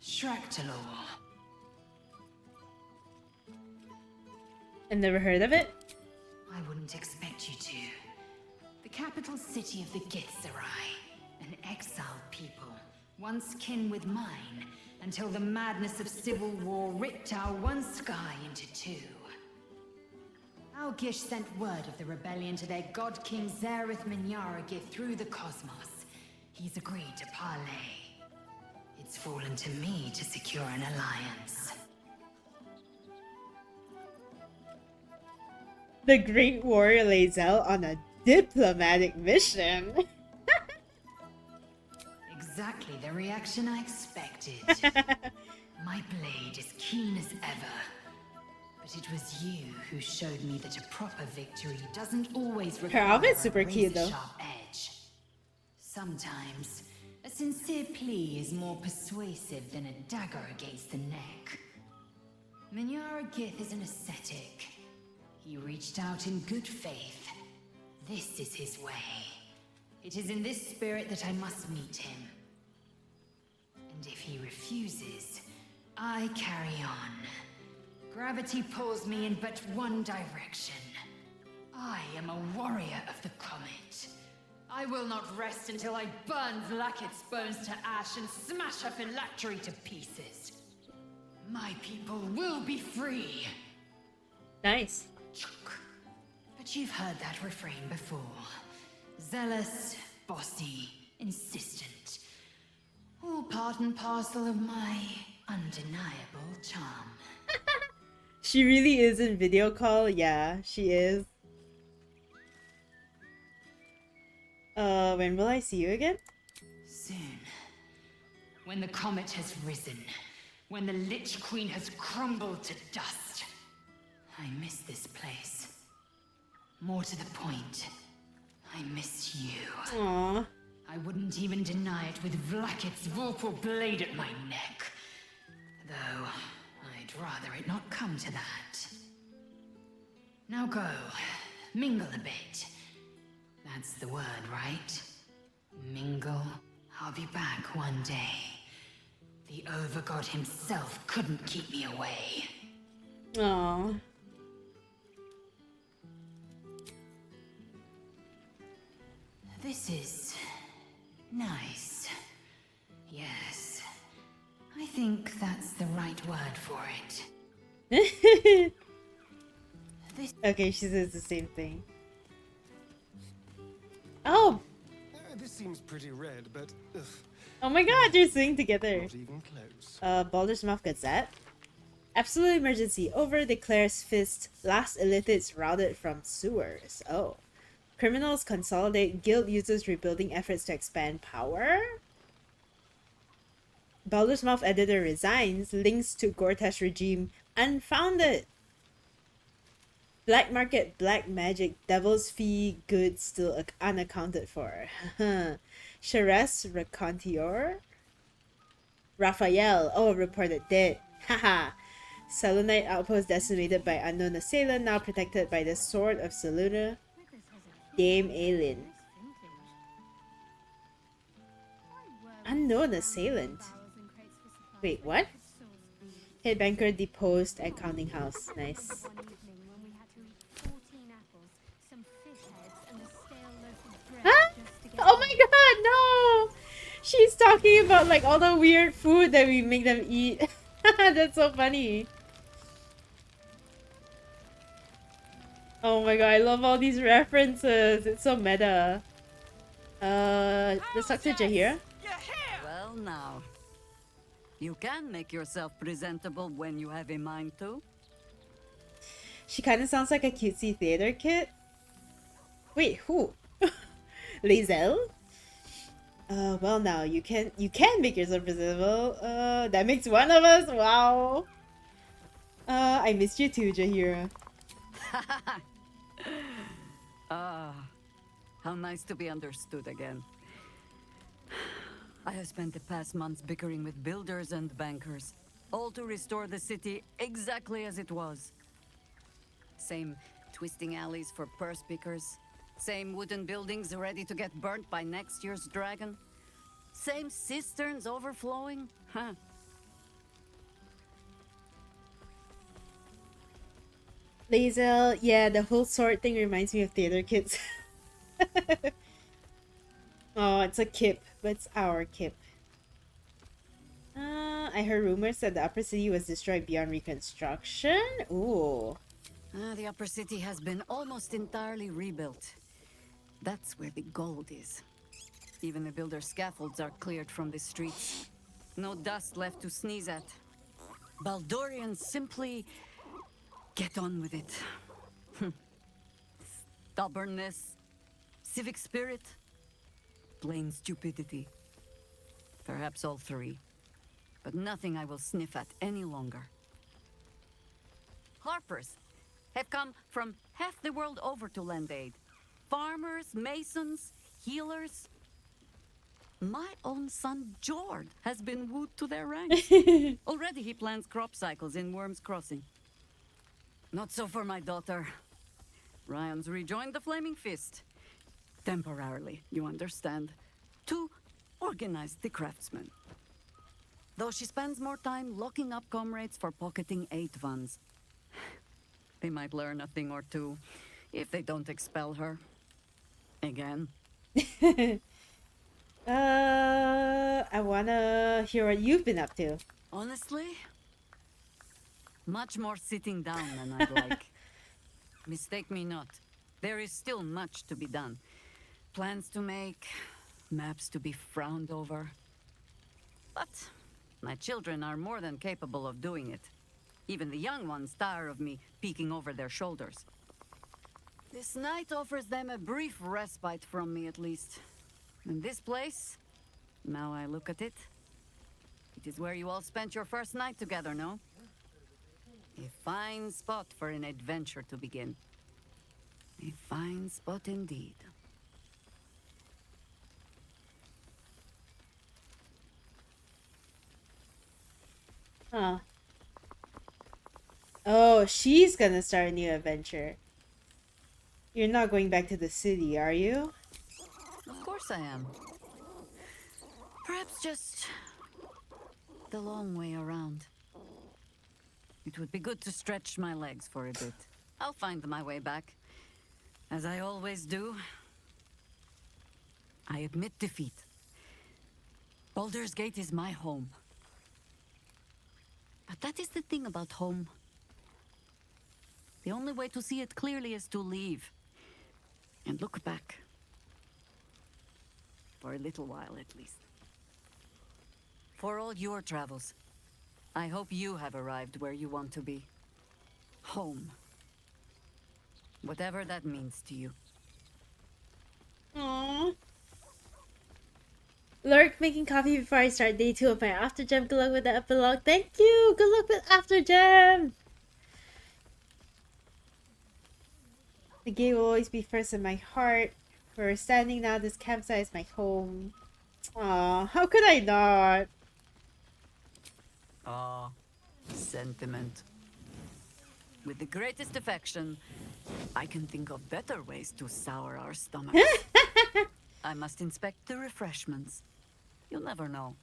Shractalor. I've never heard of it. I wouldn't expect you to. The capital city of the Githzerai, an exiled people, once kin with mine, until the madness of civil war ripped our one sky into 2. Our Gish sent word of the rebellion to their god king Zareth Minyaragith through the cosmos. He's agreed to parley. It's fallen to me to secure an alliance. The Great Warrior Lae'zel on a diplomatic mission. Exactly the reaction I expected. My blade is keen as ever. But it was you who showed me that a proper victory doesn't always require outfit's super a cute, though. razor-sharp edge. Sometimes, a sincere plea is more persuasive than a dagger against the neck. Minyaragith is an ascetic. He reached out in good faith. This is his way. It is in this spirit that I must meet him. And if he refuses, I carry on. Gravity pulls me in but one direction. I am a warrior of the comet. I will not rest until I burn Vlaakith's bones to ash and smash her phylactery to pieces. My people will be free. Nice. But you've heard that refrain before. Zealous, bossy, insistent. All part and parcel of my undeniable charm. She really is in video call. Yeah, she is. When will I see you again? Soon. When the comet has risen. When the Lich Queen has crumbled to dust. I miss this place. More to the point, I miss you. Aww. I wouldn't even deny it with Vlaakith's vorpal blade at my neck. Though, I'd rather it not come to that. Now go, mingle a bit. That's the word, right? Mingle. I'll be back one day. The Overgod himself couldn't keep me away. Aww. This is nice. Yes. I think that's the right word for it. Okay, she says the same thing. Oh! This seems pretty red, but ugh, Oh my god, you're singing together. not even close. Baldur's Mouth Gazette. Absolute emergency. Over declares Fist. Last illithids routed from sewers. Oh. Criminals consolidate. Guild uses rebuilding efforts to expand power. Baldur's Mouth editor resigns. Links to Gortash regime unfounded. Black market, black magic, devil's fee, goods still unaccounted for. Cheres Raconteur. Raphael. Oh, reported dead. Haha. Selunite outpost decimated by unknown assailant, now protected by the Sword of Seluna. Dame Aelin. Unknown assailant. Wait, what? Head banker deposed at counting house. Nice. Huh? Oh my god, no! She's talking about like all the weird food that we make them eat. That's so funny. Oh my god, I love all these references. It's so meta. Let's talk to Jahira. Well now, you can make yourself presentable when you have a mind to. She kind of sounds like a cutesy theater kid. Wait, who? Lae'zel? Well now, you can make yourself presentable. That makes one of us. Wow. I missed you too, Jahira. Ah, how nice to be understood again. I have spent the past months bickering with builders and bankers, all to restore the city exactly as it was. Same twisting alleys for purse pickers, same wooden buildings ready to get burnt by next year's dragon, same cisterns overflowing, huh? Lae'zel, yeah, the whole sword thing reminds me of theater kids. Oh, it's a kip, but it's our kip. I heard rumors that the upper city was destroyed beyond reconstruction. Ooh. The upper city has been almost entirely rebuilt. That's where the gold is. Even the builder's scaffolds are cleared from the streets. No dust left to sneeze at. Baldurians simply get on with it. Stubbornness, civic spirit, plain stupidity. Perhaps all three. But nothing I will sniff at any longer. Harpers have come from half the world over to lend aid. Farmers, masons, healers. My own son, Jord, has been wooed to their ranks. Already he plans crop cycles in Worm's Crossing. Not so for my daughter. Ryan's rejoined the Flaming Fist. Temporarily, you understand. To organize the craftsmen. Though she spends more time locking up comrades for pocketing aid funds. They might learn a thing or two if they don't expel her. Again. I wanna hear what you've been up to. Honestly, much more sitting down than I'd like. Mistake me not. There is still much to be done. Plans to make, maps to be frowned over. But my children are more than capable of doing it. Even the young ones tire of me peeking over their shoulders. This night offers them a brief respite from me, at least. And this place, now I look at it, it is where you all spent your first night together, no? A fine spot for an adventure to begin. A fine spot indeed. Huh. Oh, she's gonna start a new adventure. You're not going back to the city, are you? Of course I am. Perhaps just the long way around. It would be good to stretch my legs for a bit. I'll find my way back, as I always do. I admit defeat. Baldur's Gate is my home. But that is the thing about home. The only way to see it clearly is to leave. And look back. For a little while, at least. For all your travels, I hope you have arrived where you want to be. Home. Whatever that means to you. Aww. Lurk making coffee before I start day 2 of my After Gem. Good luck with the epilogue. Thank you! Good luck with After Gem! The gate will always be first in my heart. Where we're standing now, this campsite is my home. Aw, how could I not? Ah, sentiment. With the greatest affection, I can think of better ways to sour our stomachs. I must inspect the refreshments. You'll never know.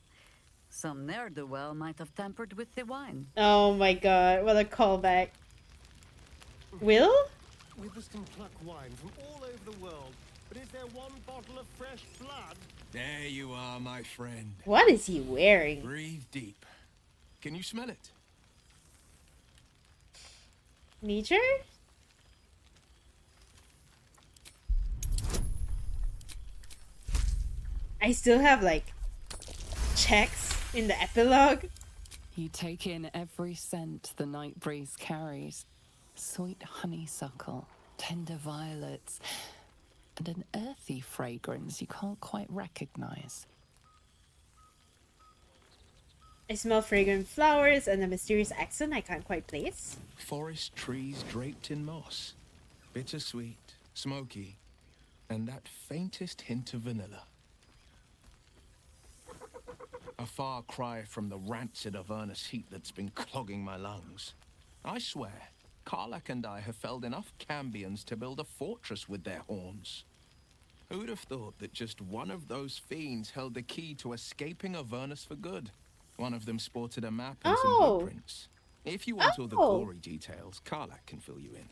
Some ne'er-do-well might have tampered with the wine. Oh my god, what a callback. Will? Withers can pluck wine from all over the world, but is there one bottle of fresh blood? There you are, my friend. What is he wearing? Breathe deep. Can you smell it? Nature? I still have like checks in the epilogue. You take in every scent the night breeze carries. Sweet honeysuckle, tender violets, and an earthy fragrance you can't quite recognize. I smell fragrant flowers and a mysterious accent I can't quite place. Forest trees draped in moss. Bittersweet, smoky, and that faintest hint of vanilla. A far cry from the rancid Avernus heat that's been clogging my lungs. I swear, Karlach and I have felled enough cambions to build a fortress with their horns. Who'd have thought that just one of those fiends held the key to escaping Avernus for good? One of them sported a map and some blueprints. If you want all the gory details, Karlach can fill you in.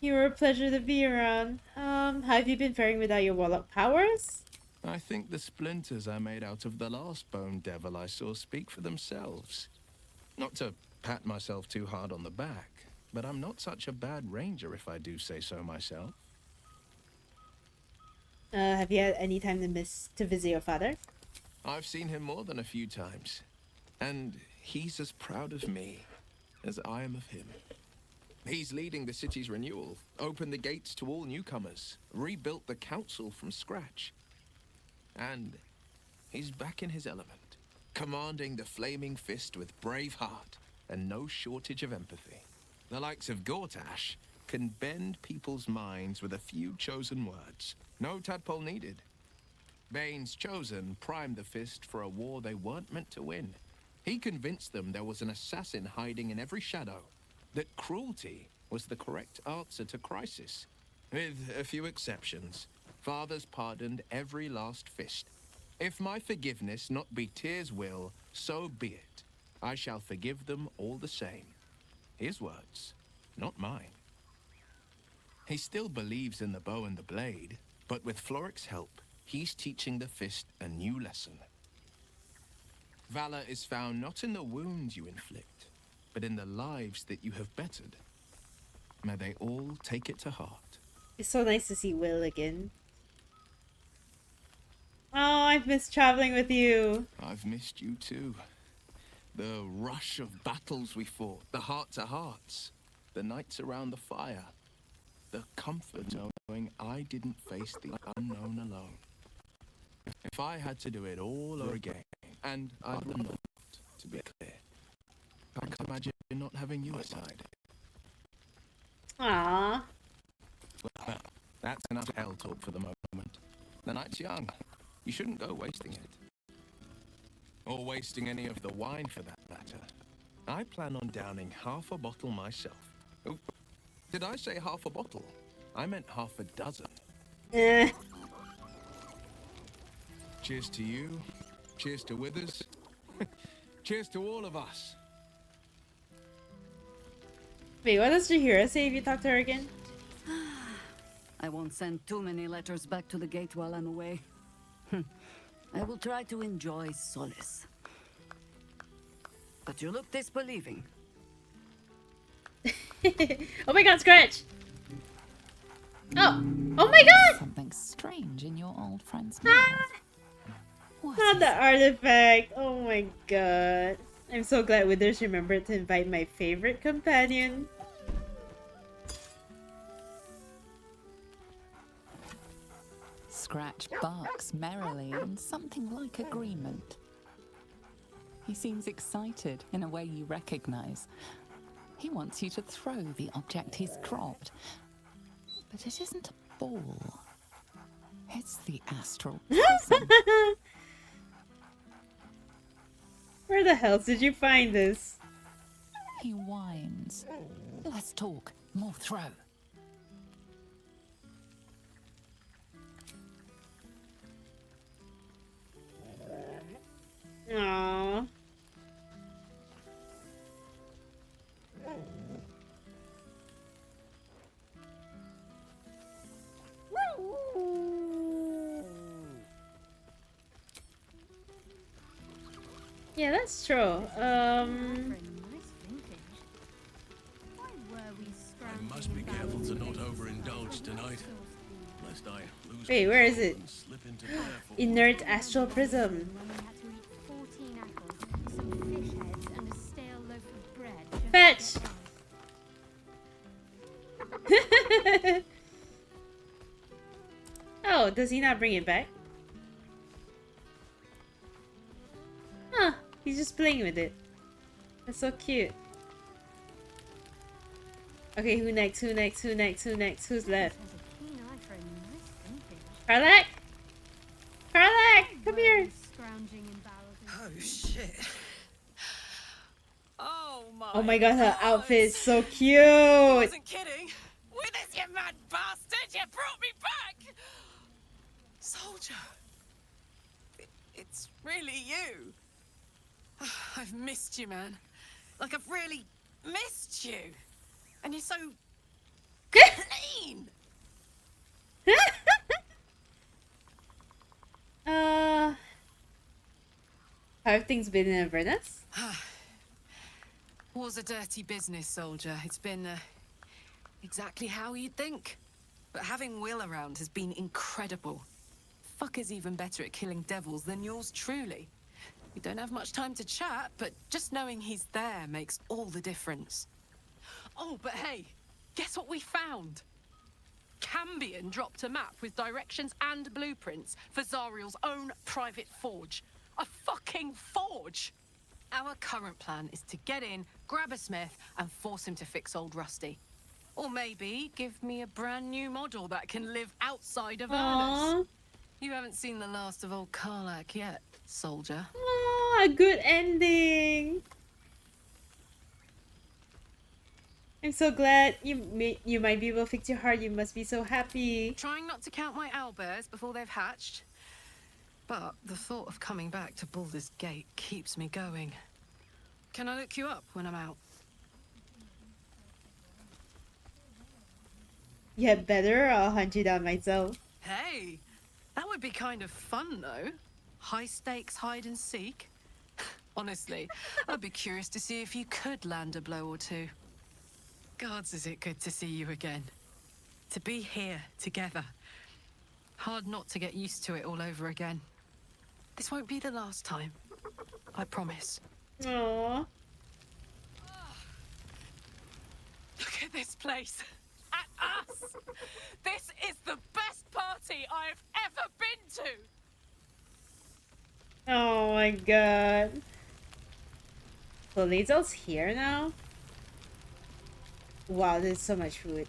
You were a pleasure to be around. How have you been faring without your warlock powers? I think the splinters I made out of the last bone devil I saw speak for themselves. Not to pat myself too hard on the back, but I'm not such a bad ranger if I do say so myself. Have you had any time to visit your father? I've seen him more than a few times, and he's as proud of me as I am of him. He's leading the city's renewal, opened the gates to all newcomers, rebuilt the council from scratch. And he's back in his element, commanding the Flaming Fist with brave heart and no shortage of empathy. The likes of Gortash can bend people's minds with a few chosen words. No tadpole needed. Bane's Chosen primed the Fist for a war they weren't meant to win. He convinced them there was an assassin hiding in every shadow, that cruelty was the correct answer to crisis. With a few exceptions, fathers pardoned every last fist. If my forgiveness not be Tyr's will, so be it. I shall forgive them all the same. His words, not mine. He still believes in the bow and the blade, but with Floric's help, he's teaching the fist a new lesson. Valor is found not in the wounds you inflict, but in the lives that you have bettered. May they all take it to heart. It's so nice to see Will again. Oh, I've missed traveling with you. I've missed you too. The rush of battles we fought, the heart-to-hearts, the nights around the fire, the comfort of knowing I didn't face the unknown alone. If I had to do it all over again, and I would not, to be clear, I can't imagine not having you aside. Aww. Well, that's enough hell talk for the moment. The night's young. You shouldn't go wasting it. Or wasting any of the wine for that matter. I plan on downing half a bottle myself. Oh, did I say half a bottle? I meant half a dozen. Cheers to you. Cheers to Withers. Cheers to all of us. Wait, what does Jahira say if you talk to her again? I won't send too many letters back to the gate while I'm away. I will try to enjoy solace. But you look disbelieving. Oh my god, Scratch! Oh! Oh my god! Something strange in your old friend's Ah! What Not is the artifact! Oh my god. I'm so glad Withers remembered to invite my favorite companion. Scratch barks merrily in something like agreement. He seems excited in a way you recognize. He wants you to throw the object he's dropped. But it isn't a ball. It's the astral prism. Where the hell did you find this? He whines. Let's talk. More throw. Aww. Yeah, that's true. I must be careful to not overindulge tonight, lest I lose. Wait, where is it? control and slip into careful. Inert astral prism. Fetch! Oh, does he not bring it back? Huh, he's just playing with it. That's so cute. Okay, who next? Who next? Who next? Who next? Who's left? Karlak? Karlak, come here! Oh shit. Oh my god, her outfit is so cute! I wasn't kidding. With this, you mad bastard! You brought me back! Soldier. It's really you. I've missed you, man. Like, I've really missed you. And you're so clean. How have things been in Avernus? War's a dirty business, soldier. It's been exactly how you'd think. But having Will around has been incredible. Fucker's even better at killing devils than yours truly. We don't have much time to chat, but just knowing he's there makes all the difference. Oh, but hey, guess what we found? Cambion dropped a map with directions and blueprints for Zariel's own private forge. A fucking forge! Our current plan is to get in, grab a smith, and force him to fix old Rusty. Or maybe give me a brand new model that can live outside of Avernus. You haven't seen the last of old Karlak yet, soldier. Oh, a good ending! I'm so glad you might be able to fix your heart. You must be so happy. Trying not to count my owlbears before they've hatched. But the thought of coming back to Baldur's Gate keeps me going. Can I look you up when I'm out? You had better, or I'll hunt you down myself. Hey, that would be kind of fun, though. High stakes hide and seek. Honestly, I'd be curious to see if you could land a blow or two. Gods, is it good to see you again. To be here, together. Hard not to get used to it all over again. This won't be the last time. I promise. Aww. Look at this place. At us! This is the best party I've ever been to! Oh my god. So Lazel's here now? Wow, there's so much food.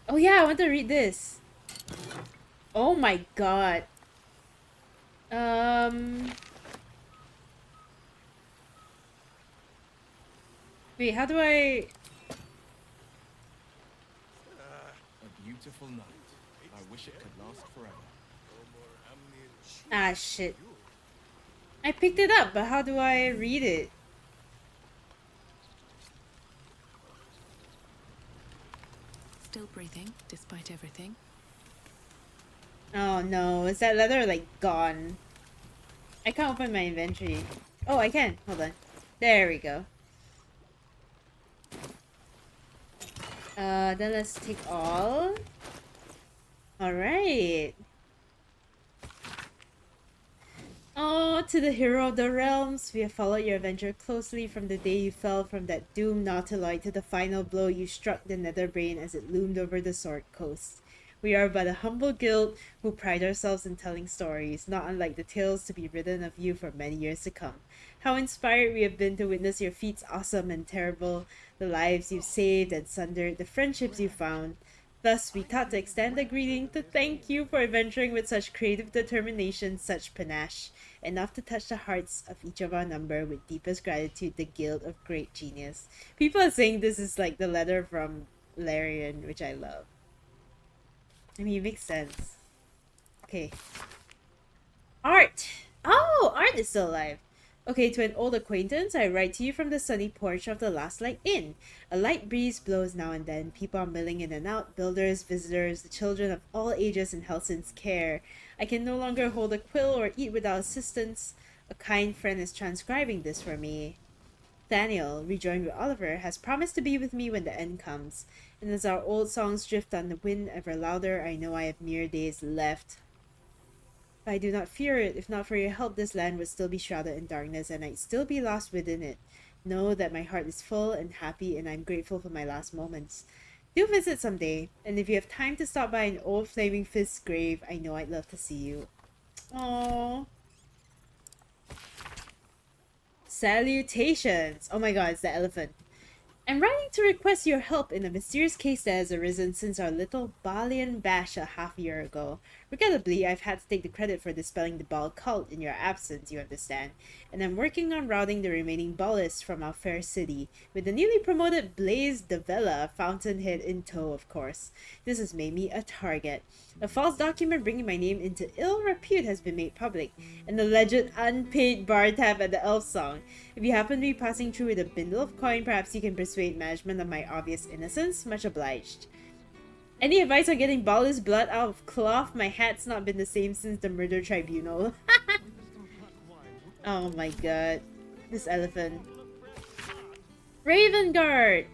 Oh yeah, I want to read this. Oh my god. Wait, how do I... A beautiful night. I wish it could last forever. Ah, shit. I picked it up, but how do I read it? Still breathing, despite everything. Oh no, is that letter like gone? I can't open my inventory. Oh, I can. Hold on. There we go. Then let's take all. Alright. Oh, to the hero of the realms, we have followed your adventure closely from the day you fell from that doomed nautiloid to the final blow you struck the Netherbrain as it loomed over the Sword Coast. We are but a humble guild who pride ourselves in telling stories, not unlike the tales to be written of you for many years to come. How inspired we have been to witness your feats awesome and terrible, the lives you've saved and sundered, the friendships you found. Thus, we thought to extend a greeting to thank you for adventuring with such creative determination, such panache, enough to touch the hearts of each of our number with deepest gratitude, the Guild of Great Genius. People are saying this is like the letter from Larian, which I love. I mean, it makes sense. Okay. Art! Oh, Art is still alive. Okay, to an old acquaintance, I write to you from the sunny porch of the Last Light Inn. A light breeze blows now and then. People are milling in and out, builders, visitors, the children of all ages in Helsing's care. I can no longer hold a quill or eat without assistance. A kind friend is transcribing this for me. Daniel, rejoined with Oliver, has promised to be with me when the end comes. And as our old songs drift on the wind ever louder, I know I have mere days left. But I do not fear it. If not for your help, this land would still be shrouded in darkness, and I'd still be lost within it. Know that my heart is full and happy, and I'm grateful for my last moments. Do visit someday, and if you have time to stop by an old Flaming Fist's grave, I know I'd love to see you. Aww. Salutations! Oh my god, it's the elephant. I'm writing to request your help in a mysterious case that has arisen since our little Balian bash a half-year ago. Regrettably, I've had to take the credit for dispelling the Bal cult in your absence, you understand, and I'm working on routing the remaining Ballists from our fair city, with the newly promoted Blaze de Vela Fountainhead in tow, of course. This has made me a target. A false document bringing my name into ill repute has been made public, an alleged unpaid bar tab at the Elf Song. If you happen to be passing through with a bindle of coin, perhaps you can persuade management of my obvious innocence. Much obliged. Any advice on getting Balder's blood out of cloth? My hat's not been the same since the murder tribunal. Oh my god. This elephant. Ravenguard!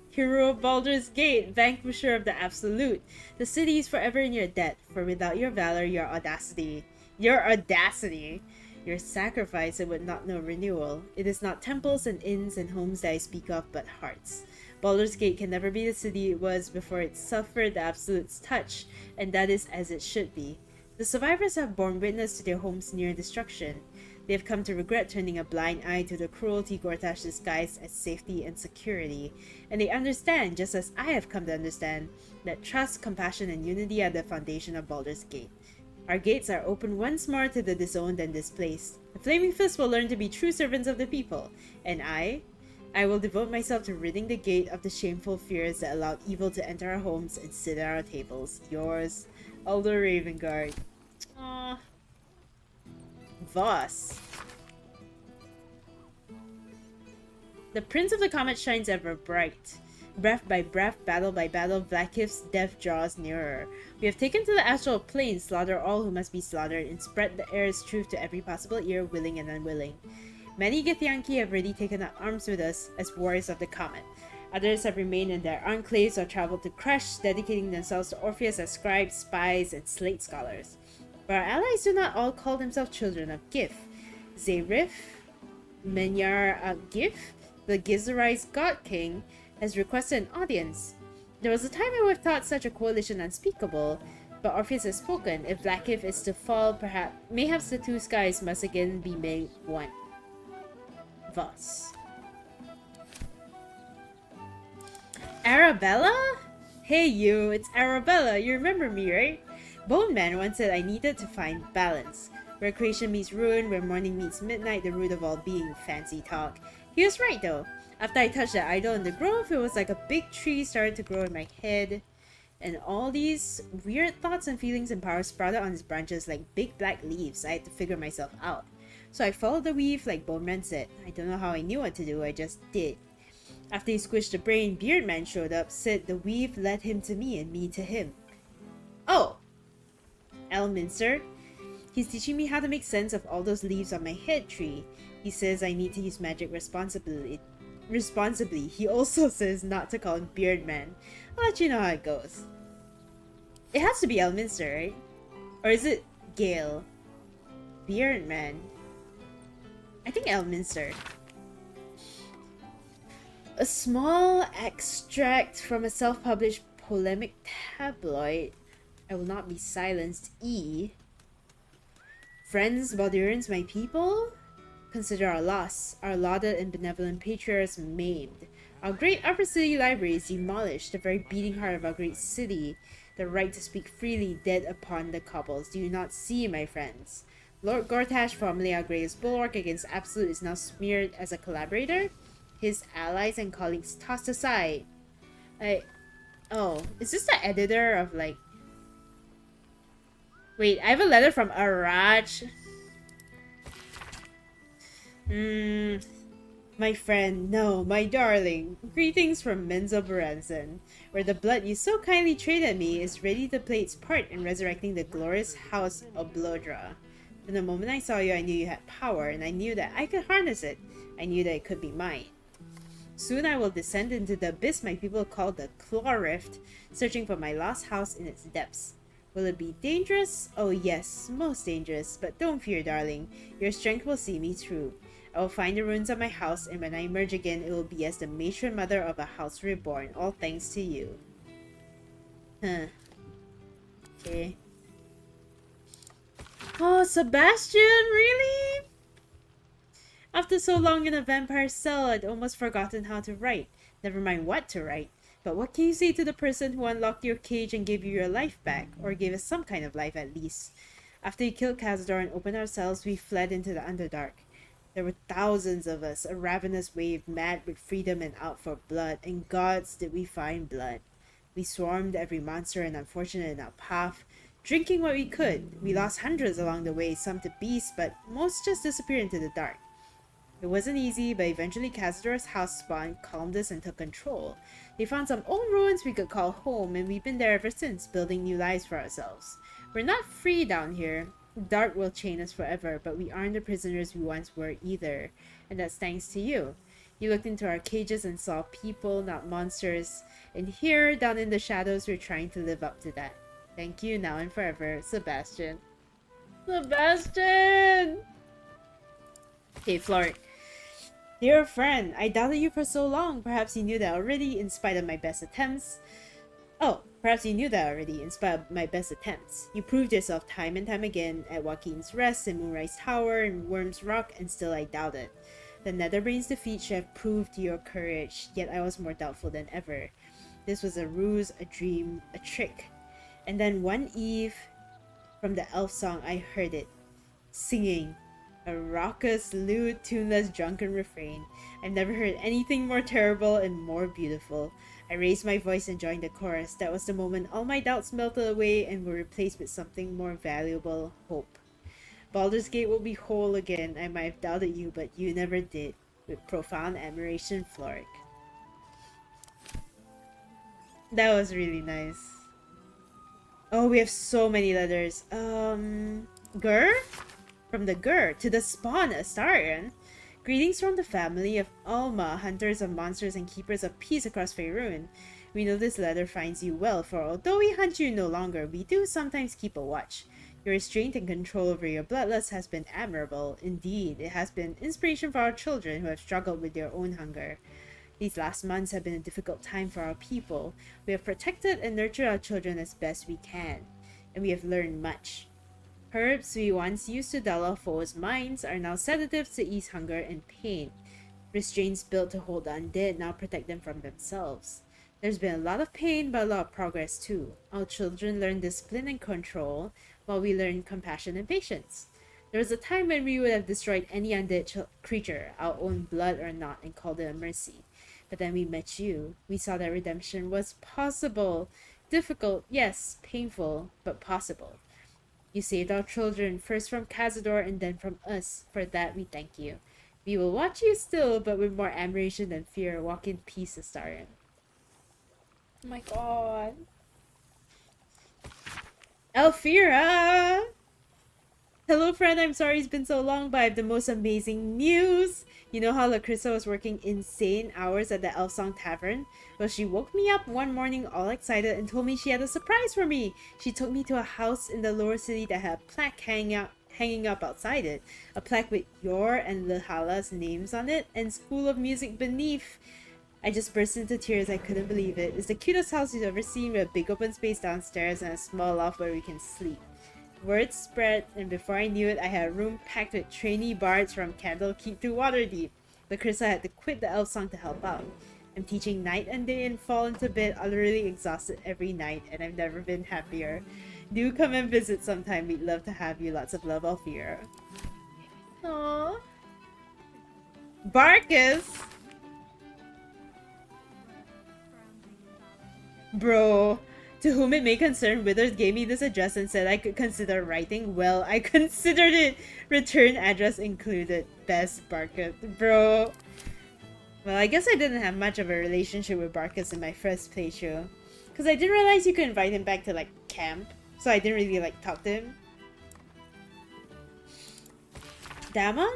Hero of Baldur's Gate, vanquisher of the Absolute. The city is forever in your debt, for without your valor, your audacity, your sacrifice, it would not know renewal. It is not temples and inns and homes that I speak of, but hearts. Baldur's Gate can never be the city it was before it suffered the Absolute's touch, and that is as it should be. The survivors have borne witness to their homes' near destruction. They have come to regret turning a blind eye to the cruelty Gortash disguised as safety and security, and they understand, just as I have come to understand, that trust, compassion, and unity are the foundation of Baldur's Gate. Our gates are open once more to the disowned and displaced. The Flaming Fist will learn to be true servants of the people, and I will devote myself to ridding the gate of the shameful fears that allowed evil to enter our homes and sit at our tables. Yours, Elder Ravenguard. Aww. Voss. The Prince of the Comet shines ever bright. Breath by breath, battle by battle, Vlaakith's death draws nearer. We have taken to the astral plane, slaughter all who must be slaughtered, and spread the air's truth to every possible ear, willing and unwilling. Many Githyanki have already taken up arms with us as warriors of the Comet. Others have remained in their enclaves or traveled to Crush, dedicating themselves to Orpheus as scribes, spies, and slate scholars. But our allies do not all call themselves children of Gith. Zayrif, Menyar Gith, the Gizuri's God King, has requested an audience. There was a time I would have thought such a coalition unspeakable, but Orpheus has spoken. If Vlaakith is to fall, mayhaps the two skies must again be made one. Voss. Arabella? Hey you, it's Arabella. You remember me, right? Bone Man once said I needed to find balance. Where creation meets ruin, where morning meets midnight, the root of all being, fancy talk. He was right though. After I touched that idol in the grove, it was like a big tree started to grow in my head. And all these weird thoughts and feelings and powers sprouted on its branches like big black leaves. I had to figure myself out. So I followed the weave like Bone Man said. I don't know how I knew what to do, I just did. After he squished the brain, Beardman showed up, said the weave led him to me and me to him. Oh! Elminster. He's teaching me how to make sense of all those leaves on my head tree. He says I need to use magic responsibly. He also says not to call him Beardman. I'll let you know how it goes. It has to be Elminster, right? Or is it Gale? Beardman. I think Elminster. A small extract from a self-published polemic tabloid. I will not be silenced. E. Friends, Baldurans, my people, consider our loss. Our lauded and benevolent patriarchs maimed. Our great upper city library is demolished. The very beating heart of our great city. The right to speak freely dead upon the cobbles. Do you not see, my friends? Lord Gortash, formerly our greatest bulwark against Absolute, is now smeared as a collaborator. His allies and colleagues tossed aside. Oh, is this the editor of like... Wait, I have a letter from Arach. My friend, no, my darling. Greetings from Menzo Berenson, where the blood you so kindly traded me is ready to play its part in resurrecting the glorious house of Blodra. From the moment I saw you, I knew you had power, and I knew that I could harness it. I knew that it could be mine. Soon I will descend into the abyss my people call the Claw Rift, searching for my lost house in its depths. Will it be dangerous? Oh yes, most dangerous, but don't fear, darling. Your strength will see me through. I will find the ruins of my house, and when I emerge again, it will be as the matron mother of a house reborn, all thanks to you. Huh. Okay. Oh, Sebastian, really? After so long in a vampire cell, I'd almost forgotten how to write. Never mind what to write. But what can you say to the person who unlocked your cage and gave you your life back? Or gave us some kind of life at least. After you killed Cazador and opened our cells, we fled into the Underdark. There were thousands of us, a ravenous wave, mad with freedom and out for blood. And gods did we find blood. We swarmed every monster and unfortunate in our path, drinking what we could. We lost hundreds along the way, some to beasts, but most just disappeared into the dark. It wasn't easy, but eventually Cazador's house spawn calmed us and took control. They found some old ruins we could call home, and we've been there ever since, building new lives for ourselves. We're not free down here. Dark will chain us forever, but we aren't the prisoners we once were either. And that's thanks to you. You looked into our cages and saw people, not monsters. And here, down in the shadows, we're trying to live up to that. Thank you now and forever, Sebastian. Sebastian! Hey, Floric. Dear friend, I doubted you for so long. Perhaps you knew that already, in spite of my best attempts. Perhaps you knew that already, in spite of my best attempts. You proved yourself time and time again at Joaquin's Rest, in Moonrise Tower, and Worm's Rock, and still I doubted. The Netherbrain's defeat should have proved your courage, yet I was more doubtful than ever. This was a ruse, a dream, a trick. And then one eve, from the elf song, I heard it. Singing. A raucous, lewd, tuneless, drunken refrain. I've never heard anything more terrible and more beautiful. I raised my voice and joined the chorus. That was the moment all my doubts melted away and were replaced with something more valuable, hope. Baldur's Gate will be whole again. I might have doubted you, but you never did. With profound admiration, Floric. That was really nice. Oh, we have so many letters. Gur? From the Gur to the Spawn Astarion. Greetings from the family of Alma, hunters of monsters and keepers of peace across Faerun. We know this letter finds you well, for although we hunt you no longer, we do sometimes keep a watch. Your restraint and control over your bloodlust has been admirable. Indeed, it has been inspiration for our children who have struggled with their own hunger. These last months have been a difficult time for our people. We have protected and nurtured our children as best we can, and we have learned much. Herbs we once used to dull our foes' minds are now sedatives to ease hunger and pain. Restraints built to hold the undead now protect them from themselves. There's been a lot of pain, but a lot of progress too. Our children learn discipline and control, while we learn compassion and patience. There was a time when we would have destroyed any undead creature, our own blood or not, and called it a mercy. But then we met you. We saw that redemption was possible. Difficult, yes, painful, but possible. You saved our children, first from Cazador and then from us. For that, we thank you. We will watch you still, but with more admiration than fear. Walk in peace, Astarion. Oh my god. Elfira! Hello, friend. I'm sorry it's been so long, but I have the most amazing news. You know how Lacrissa was working insane hours at the Elf Song Tavern? Well, she woke me up one morning all excited and told me she had a surprise for me. She took me to a house in the lower city that had a plaque hanging up outside it. A plaque with your and Lihala's names on it and School of Music beneath. I just burst into tears. I couldn't believe it. It's the cutest house you've ever seen, with a big open space downstairs and a small loft where we can sleep. Word spread, and before I knew it, I had a room packed with trainee bards from Candlekeep to Waterdeep. Lacrissa had to quit the elf song to help out. I'm teaching night and day and fall into bed utterly exhausted every night, and I've never been happier. Do come and visit sometime. We'd love to have you. Lots of love, Alfira. Aww. Barkus! Bro, to whom it may concern, Withers gave me this address and said I could consider writing. Well, I considered it. Return address included. Best, Barkus. Bro. Well, I guess I didn't have much of a relationship with Barkus in my first playthrough. Because I didn't realize you could invite him back to, like, camp. So I didn't really, like, talk to him. Damon?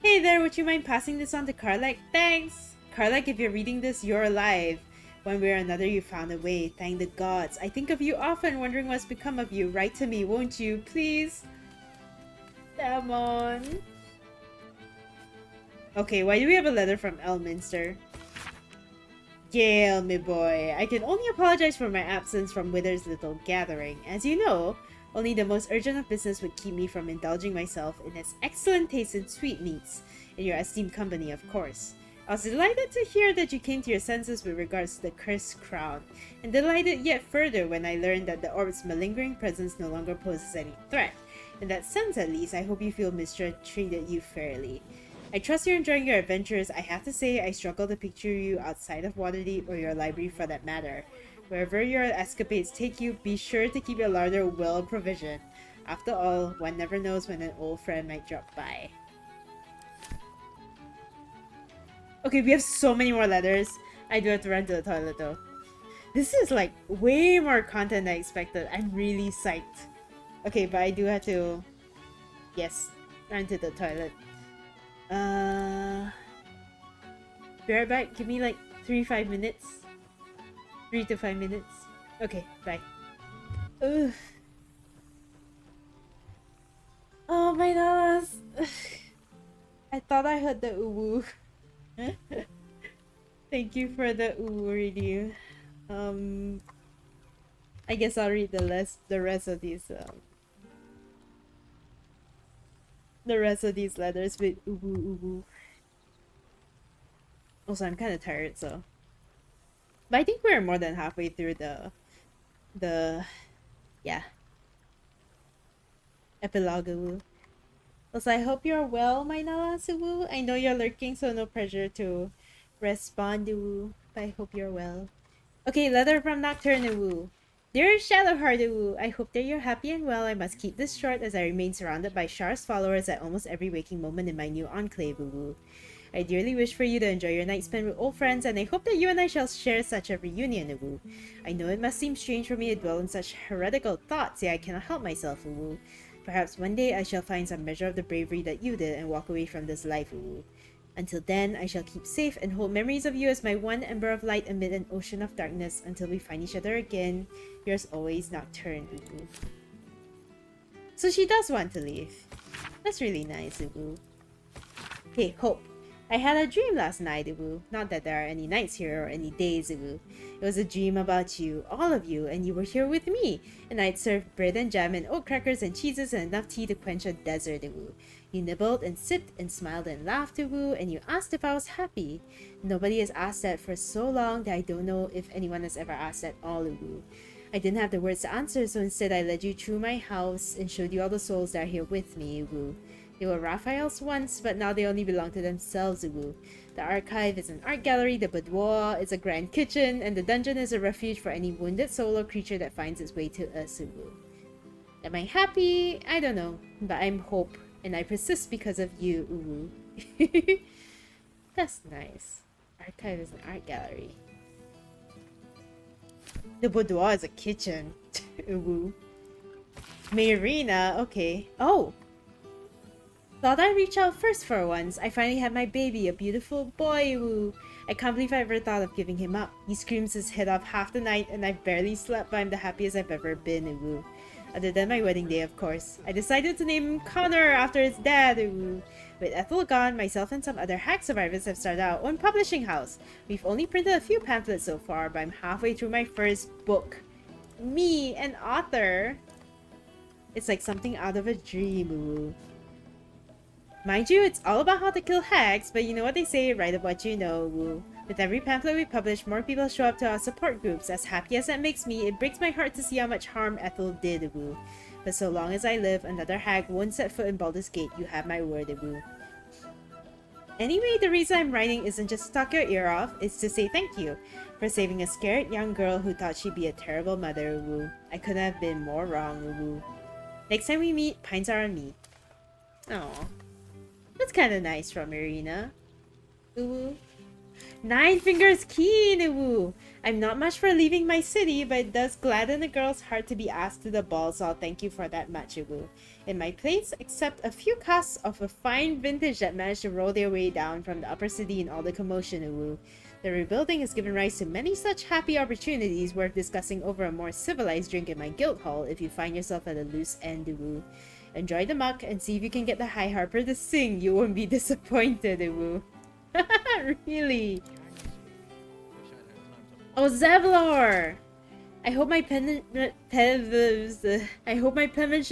Hey there, would you mind passing this on to Karlak? Thanks! Karlak, if you're reading this, you're alive. One way or another, you found a way. Thank the gods. I think of you often, wondering what's become of you. Write to me, won't you? Please? Damon. Okay, why do we have a letter from Elminster? Gale, me boy. I can only apologize for my absence from Wither's little gathering. As you know, only the most urgent of business would keep me from indulging myself in its excellent taste in sweetmeats. In your esteemed company, of course. I was delighted to hear that you came to your senses with regards to the cursed crown, and delighted yet further when I learned that the orb's malingering presence no longer poses any threat. In that sense, at least, I hope you feel Mystra treated you fairly. I trust you're enjoying your adventures. I have to say, I struggle to picture you outside of Waterdeep or your library for that matter. Wherever your escapades take you, be sure to keep your larder well provisioned. After all, one never knows when an old friend might drop by. Okay, we have so many more letters. I do have to run to the toilet though. This is like way more content than I expected. I'm really psyched. Okay, but I do have to, yes, run to the toilet. Be right back. Give me like 5 minutes. 3 to 5 minutes. Okay, bye. Ugh. Oh my gosh. I thought I heard the uwu. Thank you for the review. I guess I'll read the rest of these letters with uwu. Also, I'm kind of tired, so. But I think we're more than halfway through the epilogue. Also, I hope you're well, my Nawasuwu. I know you're lurking, so no pressure to respond, but I hope you're well. Okay, letter from Nocturne. Dear Shadowheart, I hope that you're happy and well. I must keep this short as I remain surrounded by Shar's followers at almost every waking moment in my new enclave. I dearly wish for you to enjoy your night spent with old friends, and I hope that you and I shall share such a reunion. I know it must seem strange for me to dwell on such heretical thoughts, yet I cannot help myself. Perhaps one day I shall find some measure of the bravery that you did and walk away from this life. Until then, I shall keep safe and hold memories of you as my one ember of light amid an ocean of darkness until we find each other again. Yours always, Nocturne. So she does want to leave. That's really nice. Hey, Hope. I had a dream last night, Not that there are any nights here or any days, It was a dream about you, all of you, and you were here with me. And I'd served bread and jam and oat crackers and cheeses and enough tea to quench a desert, You nibbled and sipped and smiled and laughed, and you asked if I was happy. Nobody has asked that for so long that I don't know if anyone has ever asked at all, I didn't have the words to answer, so instead I led you through my house and showed you all the souls that are here with me, They were Raphael's once, but now they only belong to themselves, The archive is an art gallery, the boudoir is a grand kitchen, and the dungeon is a refuge for any wounded soul or creature that finds its way to us, Am I happy? I don't know, but I'm Hope, and I persist because of you, That's nice. Archive is an art gallery. The boudoir is a kitchen. Mayrina, okay. Oh! Thought I'd reach out first for once. I finally had my baby, a beautiful boy, I can't believe I ever thought of giving him up. He screams his head off half the night and I've barely slept, but I'm the happiest I've ever been, Other than my wedding day, of course. I decided to name him Connor after his dad, With Ethel gone, myself and some other hack survivors have started our own publishing house. We've only printed a few pamphlets so far, but I'm halfway through my first book. Me, an author. It's like something out of a dream, Mind you, it's all about how to kill hacks, but you know what they say, write up what you know, With every pamphlet we publish, more people show up to our support groups. As happy as that makes me, it breaks my heart to see how much harm Ethel did, But so long as I live, another hag won't set foot in Baldur's Gate. You have my word, Anyway, the reason I'm writing isn't just to talk your ear off, it's to say thank you for saving a scared young girl who thought she'd be a terrible mother, I couldn't have been more wrong, Next time we meet, pines are on me. Aww. That's kind of nice from Irina. Nine Fingers Keen, I'm not much for leaving my city, but it does gladden a girl's heart to be asked to the ball, so I'll thank you for that much, In my place, except a few casks of a fine vintage that managed to roll their way down from the upper city in all the commotion, The rebuilding has given rise to many such happy opportunities worth discussing over a more civilized drink in my guild hall if you find yourself at a loose end, Enjoy the muck and see if you can get the High Harper to sing. You won't be disappointed, Really? Oh, Zevlor! I hope my penmanship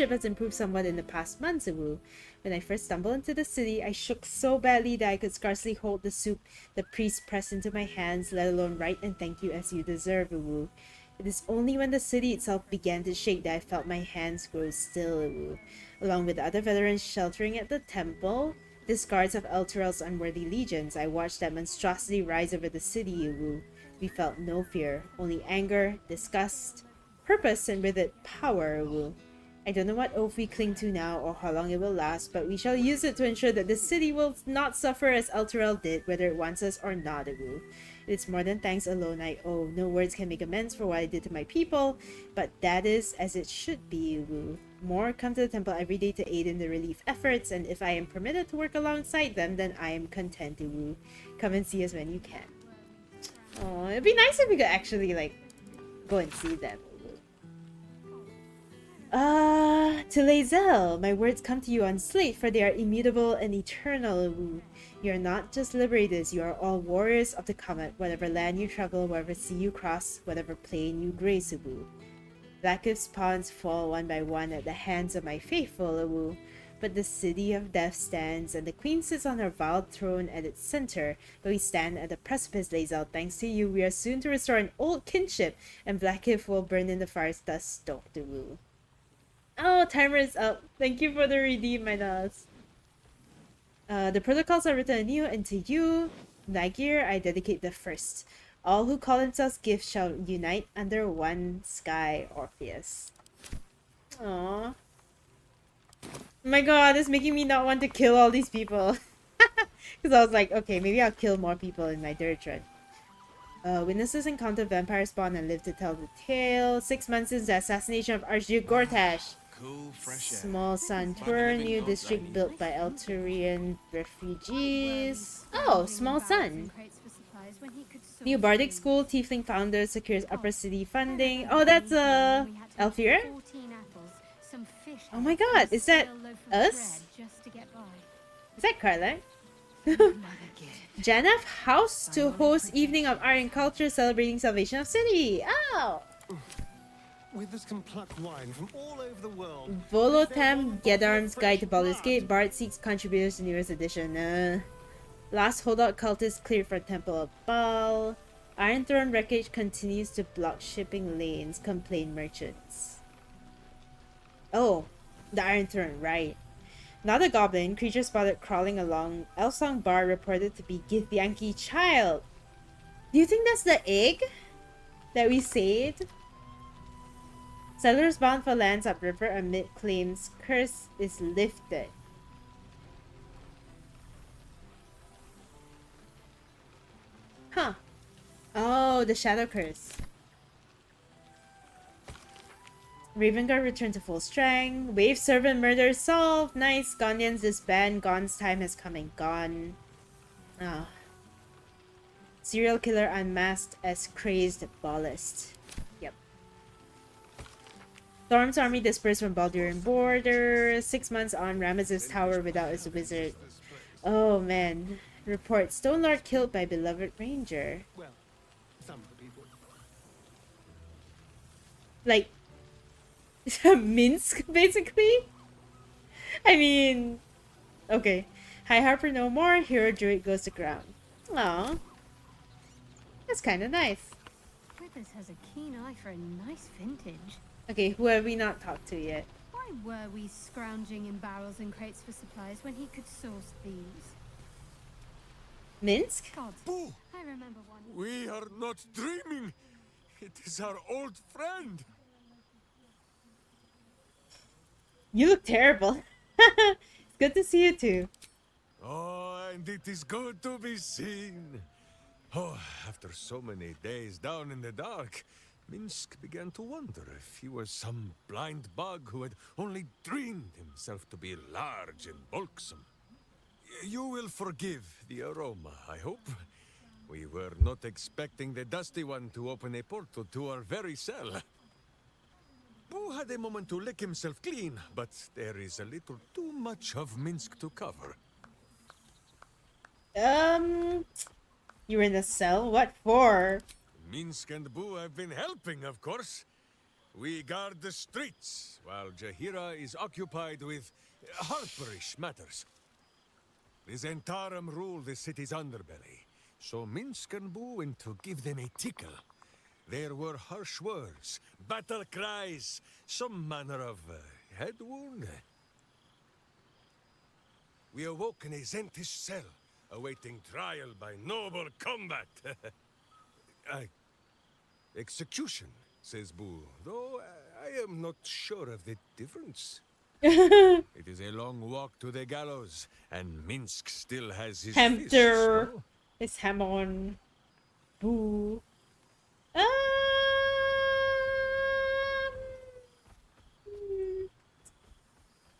has improved somewhat in the past months, When I first stumbled into the city, I shook so badly that I could scarcely hold the soup the priest pressed into my hands, let alone write and thank you as you deserve, It is only when the city itself began to shake that I felt my hands grow still, Along with the other veterans sheltering at the temple, discards of Elturel's unworthy legions, I watched that monstrosity rise over the city, We felt no fear, only anger, disgust, purpose, and with it, power, I don't know what oath we cling to now or how long it will last, but we shall use it to ensure that the city will not suffer as Elturel did, whether it wants us or not, It's more than thanks alone I owe. No words can make amends for what I did to my people, but that is as it should be, More come to the temple every day to aid in the relief efforts, and if I am permitted to work alongside them, then I am content, Come and see us when you can. Oh, it'd be nice if we could actually, like, go and see them. To Lae'zel, my words come to you on slate, for they are immutable and eternal, You are not just liberators, you are all warriors of the comet, whatever land you travel, whatever sea you cross, whatever plane you grace, Blackcliff's pawns fall one by one at the hands of my faithful, But the city of death stands, and the queen sits on her vile throne at its center. But we stand at the precipice, Lae'zel. Thanks to you, we are soon to restore an old kinship, and Blackcliff will burn in the fires thus stoked, Oh, timer is up. Thank you for the redeem, my nuts. The protocols are written anew, and to you, Nagir, I dedicate the first. All who call themselves gifts shall unite under one sky, Orpheus. Aww. Oh my god, it's making me not want to kill all these people. Because I was like, okay, maybe I'll kill more people in my dirt run. Witnesses encounter vampire spawn and live to tell the tale. 6 months since the assassination of Archduke Gortash. Cool, fresh air. Small sun tour, new district built by Elturian refugees. Oh, small sun. New bardic school, tiefling founder secures upper city funding. Oh, that's Elfira? Oh my god, is that us? Is that Carla? Janaf House to host Evening of Art and Culture celebrating Salvation of City. Oh! Withers can pluck wine from all over the world. Volotam Gedarm's Guide to Baldur's Gate. Bard seeks contributors to newest edition. Last holdout cultist cleared for Temple of Baal. Iron Throne wreckage continues to block shipping lanes, complain merchants. Oh, the Iron Throne, right. Not a goblin, creature spotted crawling along Elsong Bar reported to be Githyanki child. Do you think that's the egg that we saved? Settlers bound for lands upriver amid claims curse is lifted. Huh. Oh, the shadow curse. Ravenguard returned to full strength. Wave servant murder solved. Nice. Gonians disband. Gon's time has come and gone. Ah. Serial killer unmasked as crazed ballast. Yep. Thorm's army dispersed from Balduran border. 6 months on Ramesses Tower without his wizard. Oh man. Report Stone Lord killed by beloved ranger. Well, some people. Like Minsk, basically? I mean... Okay. High Harper no more, Hero Druid goes to ground. Aw. That's kinda nice. Withers has a keen eye for a nice vintage. Okay, who have we not talked to yet? Why were we scrounging in barrels and crates for supplies when he could source these? Minsk? God, Boo! I remember one. We are not dreaming. It is our old friend. You look terrible. It's good to see you too. Oh, and it is good to be seen. Oh, after so many days down in the dark, Minsk began to wonder if he was some blind bug who had only dreamed himself to be large and bulksome. You will forgive the aroma, I hope. We were not expecting the Dusty One to open a portal to our very cell. Boo had a moment to lick himself clean, but there is a little too much of Minsk to cover. You were in the cell? What for? Minsk and Boo have been helping, of course. We guard the streets, while Jaheira is occupied with harperish matters. The Zentarum rule the city's underbelly, so Minsk and Boo went to give them a tickle. There were harsh words, battle cries, some manner of head wound. We awoke in a Zentish cell, awaiting trial by noble combat. Execution, says Boo, though I am not sure of the difference. It is a long walk to the gallows, and Minsk still has his Hamster. fists, no? It's Hamon. Boo.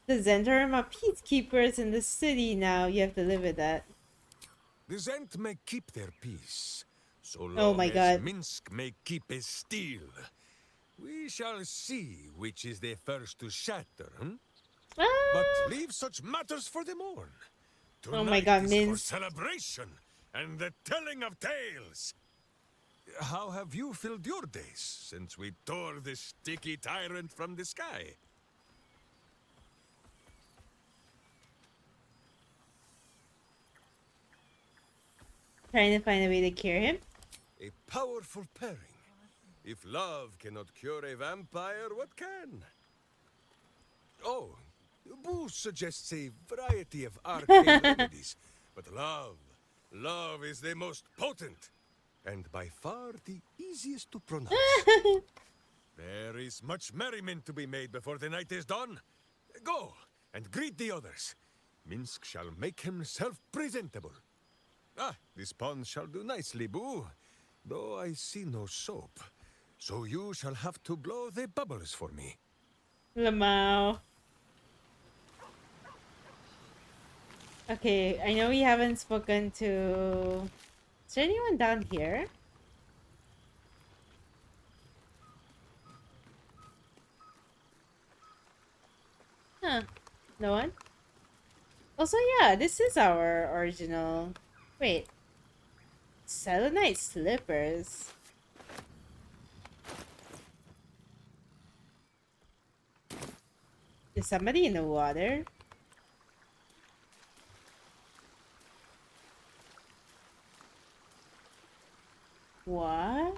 The Zentarum are peacekeepers in the city now. You have to live with that. The Zent may keep their peace, so long Oh my as God. Minsk may keep his steel. We shall see which is the first to shatter, hmm? But leave such matters for the morn. Tonight Oh my God, is for Minsk. celebration and the telling of tales. How have you filled your days since we tore the sticky tyrant from the sky? Trying to find a way to cure him. A powerful pairing. If love cannot cure a vampire, what can? Oh, Boo suggests a variety of arcane remedies, but love is the most potent. and by far the easiest to pronounce. There is much merriment to be made before the night is done. Go and greet the others. Minsk shall make himself presentable. Ah, this pond shall do nicely, Boo. Though I see no soap. So you shall have to blow the bubbles for me. Lamau. Okay, I know we haven't spoken to... Is there anyone down here? Huh. No one? Also, yeah, this is our original... Wait. Selenite slippers. Is somebody in the water? What?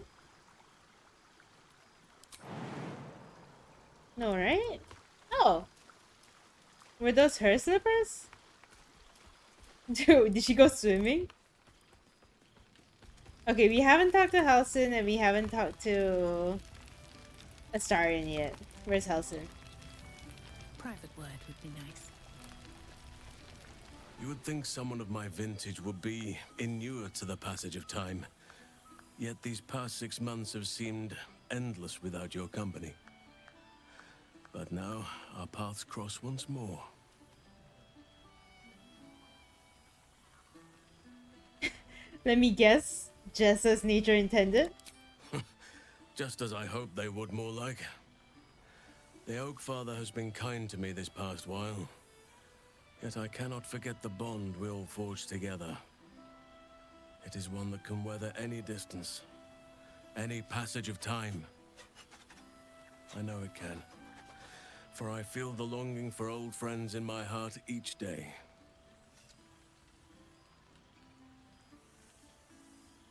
No, right? Oh. Were those her slippers? Dude, did she go swimming? Okay, we haven't talked to Halsin and we haven't talked to Astarion yet. Where's Halsin? Private word would be nice. You would think someone of my vintage would be inured to the passage of time. Yet these past 6 months have seemed endless without your company. But now, our paths cross once more. Let me guess. Just as nature intended? Just as I hoped they would, more like. The Oak Father has been kind to me this past while. Yet I cannot forget the bond we all forged together. It is one that can weather any distance, any passage of time. I know it can, for I feel the longing for old friends in my heart each day.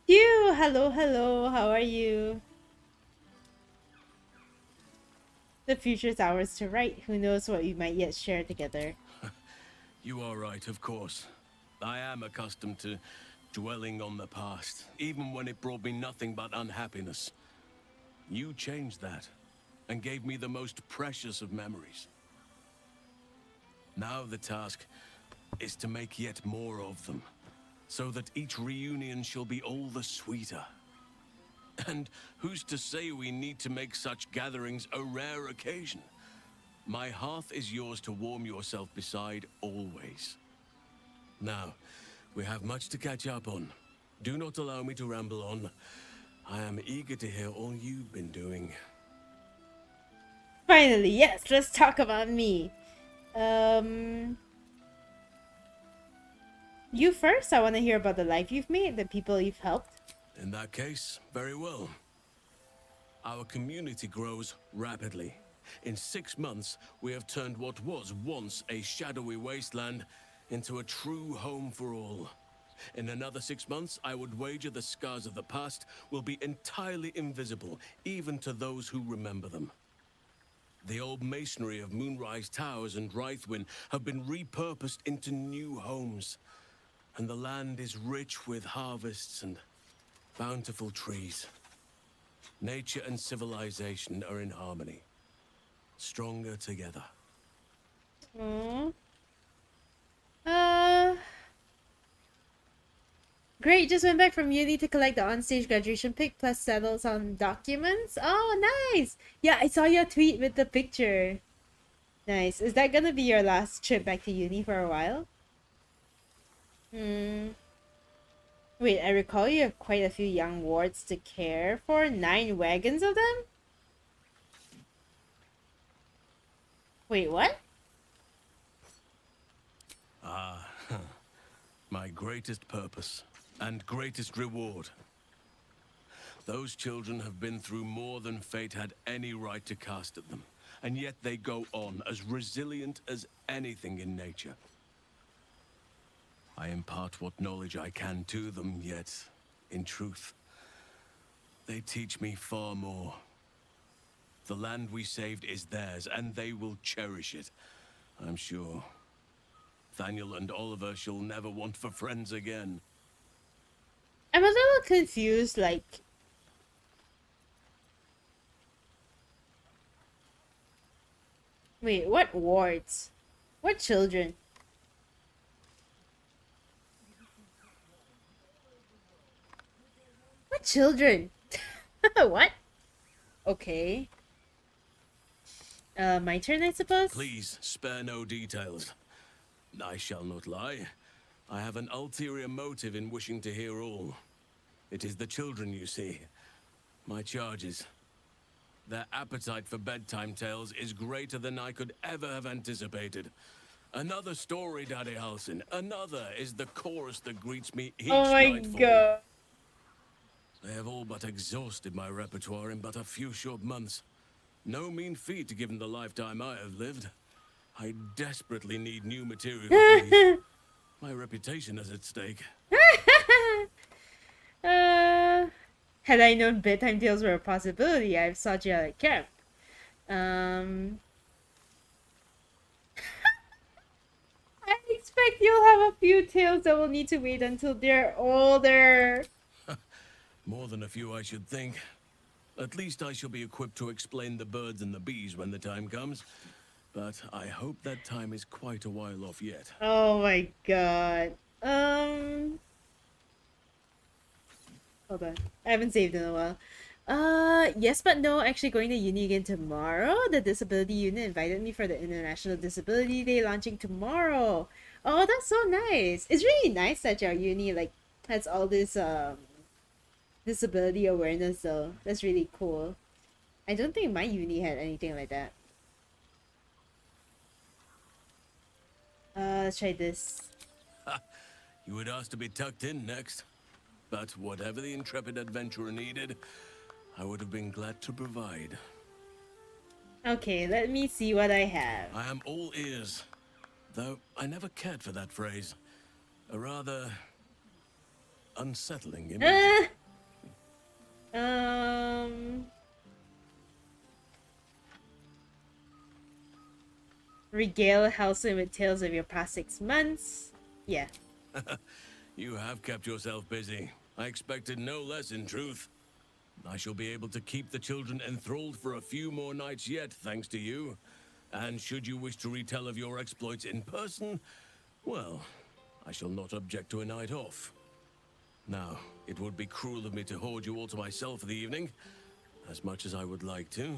You! Hello, hello, how are you? The future's ours to write. Who knows what we might yet share together. You are right, of course. I am accustomed to dwelling on the past, even when it brought me nothing but unhappiness. You changed that, and gave me the most precious of memories. Now the task is to make yet more of them, so that each reunion shall be all the sweeter. And who's to say we need to make such gatherings a rare occasion? My hearth is yours to warm yourself beside always. Now, we have much to catch up on. Do not allow me to ramble on. I am eager to hear all you've been doing. Finally, yes, let's talk about me. You first. I want to hear about the life you've made, the people you've helped. In that case, very well. Our community grows rapidly. In 6 months, we have turned what was once a shadowy wasteland into a true home for all. In another 6 months, I would wager the scars of the past will be entirely invisible, even to those who remember them. The old masonry of Moonrise Towers and Rythwin have been repurposed into new homes, and the land is rich with harvests and bountiful trees. Nature and civilization are in harmony, stronger together. Aww. Great, just went back from uni to collect the onstage graduation pic plus settle some documents. Oh, nice! Yeah, I saw your tweet with the picture. Nice. Is that gonna be your last trip back to uni for a while? Wait, I recall you have quite a few young wards to care for. 9 wagons of them? Wait, what? My greatest purpose and greatest reward. Those children have been through more than fate had any right to cast at them, and yet they go on as resilient as anything in nature. I impart what knowledge I can to them, yet, in truth, they teach me far more. The land we saved is theirs, and they will cherish it, I'm sure. Thaniel and Oliver shall never want for friends again. I'm a little confused, like, wait, what wards? What children? What children? What? Okay. My turn, I suppose? Please spare no details. I shall not lie. I have an ulterior motive in wishing to hear all. It is the children, you see. My charges. Their appetite for bedtime tales is greater than I could ever have anticipated. Another story, Daddy Halsin. Another is the chorus that greets me each Oh my nightfall. god. They have all but exhausted my repertoire in but a few short months. No mean feat given the lifetime I have lived. I desperately need new material, please. My reputation is at stake. Had I known bedtime tales were a possibility, I've sought you out at camp. I expect you'll have a few tales that will need to wait until they're older. More than a few, I should think. At least I shall be equipped to explain the birds and the bees when the time comes. But I hope that time is quite a while off yet. Oh my god. Hold on. I haven't saved in a while. Yes but no, actually going to uni again tomorrow. The disability unit invited me for the International Disability Day launching tomorrow. Oh, that's so nice. It's really nice that your uni like has all this disability awareness though. That's really cool. I don't think my uni had anything like that. Let's try this. You would ask to be tucked in next. But whatever the intrepid adventurer needed, I would have been glad to provide. Okay, let me see what I have. I am all ears. Though I never cared for that phrase. A rather unsettling image. Regale Halsin with tales of your past 6 months. Yeah. You have kept yourself busy. I expected no less, in truth. I shall be able to keep the children enthralled for a few more nights yet, thanks to you. And should you wish to retell of your exploits in person, well, I shall not object to a night off. Now, it would be cruel of me to hoard you all to myself for the evening, as much as I would like to.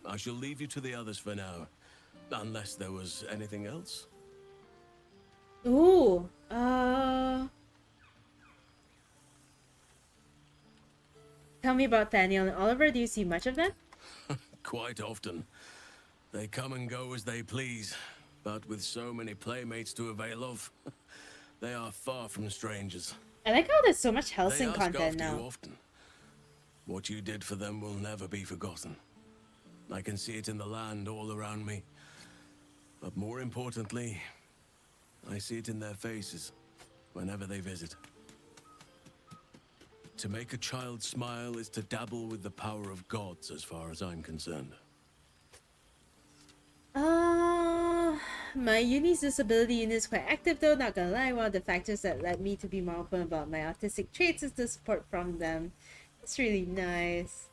I shall leave you to the others for now, unless there was anything else. Ooh, tell me about Daniel and Oliver. Do you see much of them? Quite often. They come and go as they please, but with so many playmates to avail of, they are far from strangers. I like how there's so much They Helsing ask content after you now. often. What you did for them will never be forgotten. I can see it in the land all around me. But more importantly, I see it in their faces whenever they visit. To make a child smile is to dabble with the power of gods, as far as I'm concerned. My uni's disability unit is quite active though, not gonna lie. One of the factors that led me to be more open about my autistic traits is the support from them. It's really nice.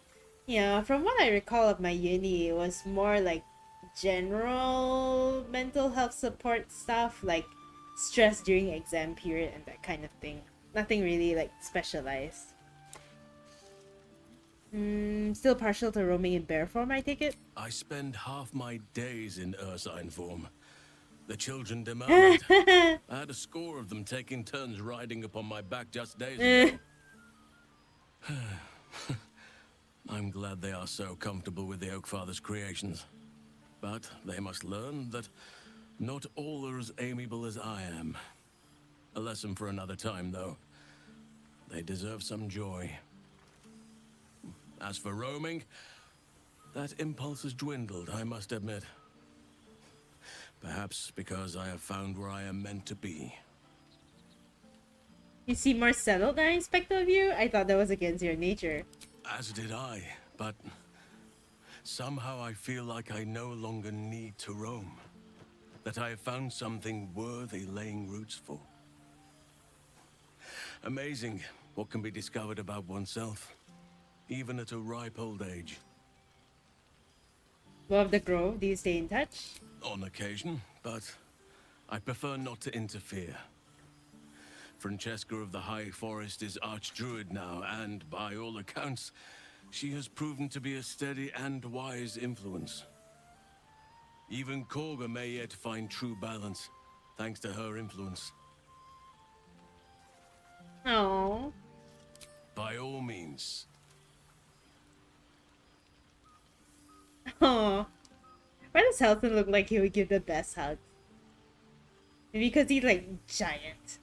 Yeah, from what I recall of my uni, it was more like general mental health support stuff, like stress during exam period and that kind of thing. Nothing really like specialized. Still partial to roaming in bear form, I take it? I spend half my days in ursine form. The children demand it. I had a score of them taking turns riding upon my back just days ago. I'm glad they are so comfortable with the Oakfather's creations. But they must learn that not all are as amiable as I am. A lesson for another time, though. They deserve some joy. As for roaming, that impulse has dwindled, I must admit. Perhaps because I have found where I am meant to be. You seem more settled than I expected of you? I thought that was against your nature. As did I, but somehow I feel like I no longer need to roam. That I have found something worthy laying roots for. Amazing what can be discovered about oneself, even at a ripe old age. Love the Grove. Do you stay in touch? On occasion, but I prefer not to interfere. Francesca of the High Forest is Archdruid now, and by all accounts, she has proven to be a steady and wise influence. Even Korga may yet find true balance, thanks to her influence. Oh. By all means. Oh. Why does Helton look like he would give the best hug? Maybe because he's like giant.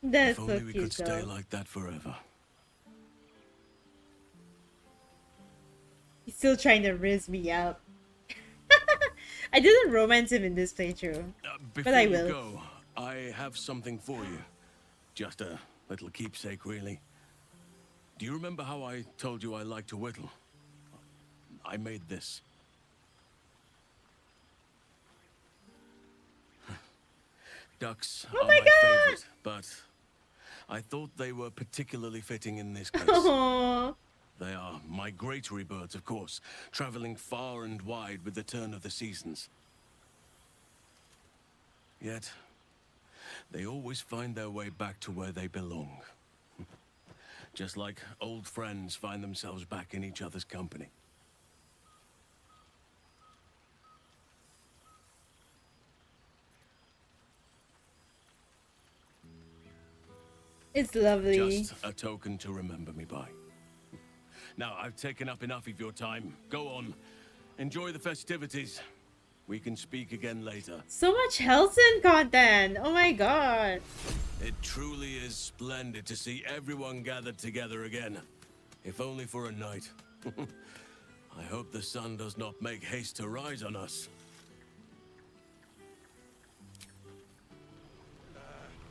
That's If so only we cute could stay though. like that forever. He's still trying to riz me out. I didn't romance him in this playthrough. Before But I you will. go, I have something for you. Just a little keepsake, really. Do you remember how I told you I like to whittle? I made this. Ducks Oh are my my God! favorite, but I thought they were particularly fitting in this case. Aww. They are migratory birds, of course, traveling far and wide with the turn of the seasons. Yet, they always find their way back to where they belong. Just like old friends find themselves back in each other's company. It's lovely. Just a token to remember me by. Now, I've taken up enough of your time. Go on. Enjoy the festivities. We can speak again later. So much Helson content! Oh my god. It truly is splendid to see everyone gathered together again. If only for a night. I hope the sun does not make haste to rise on us.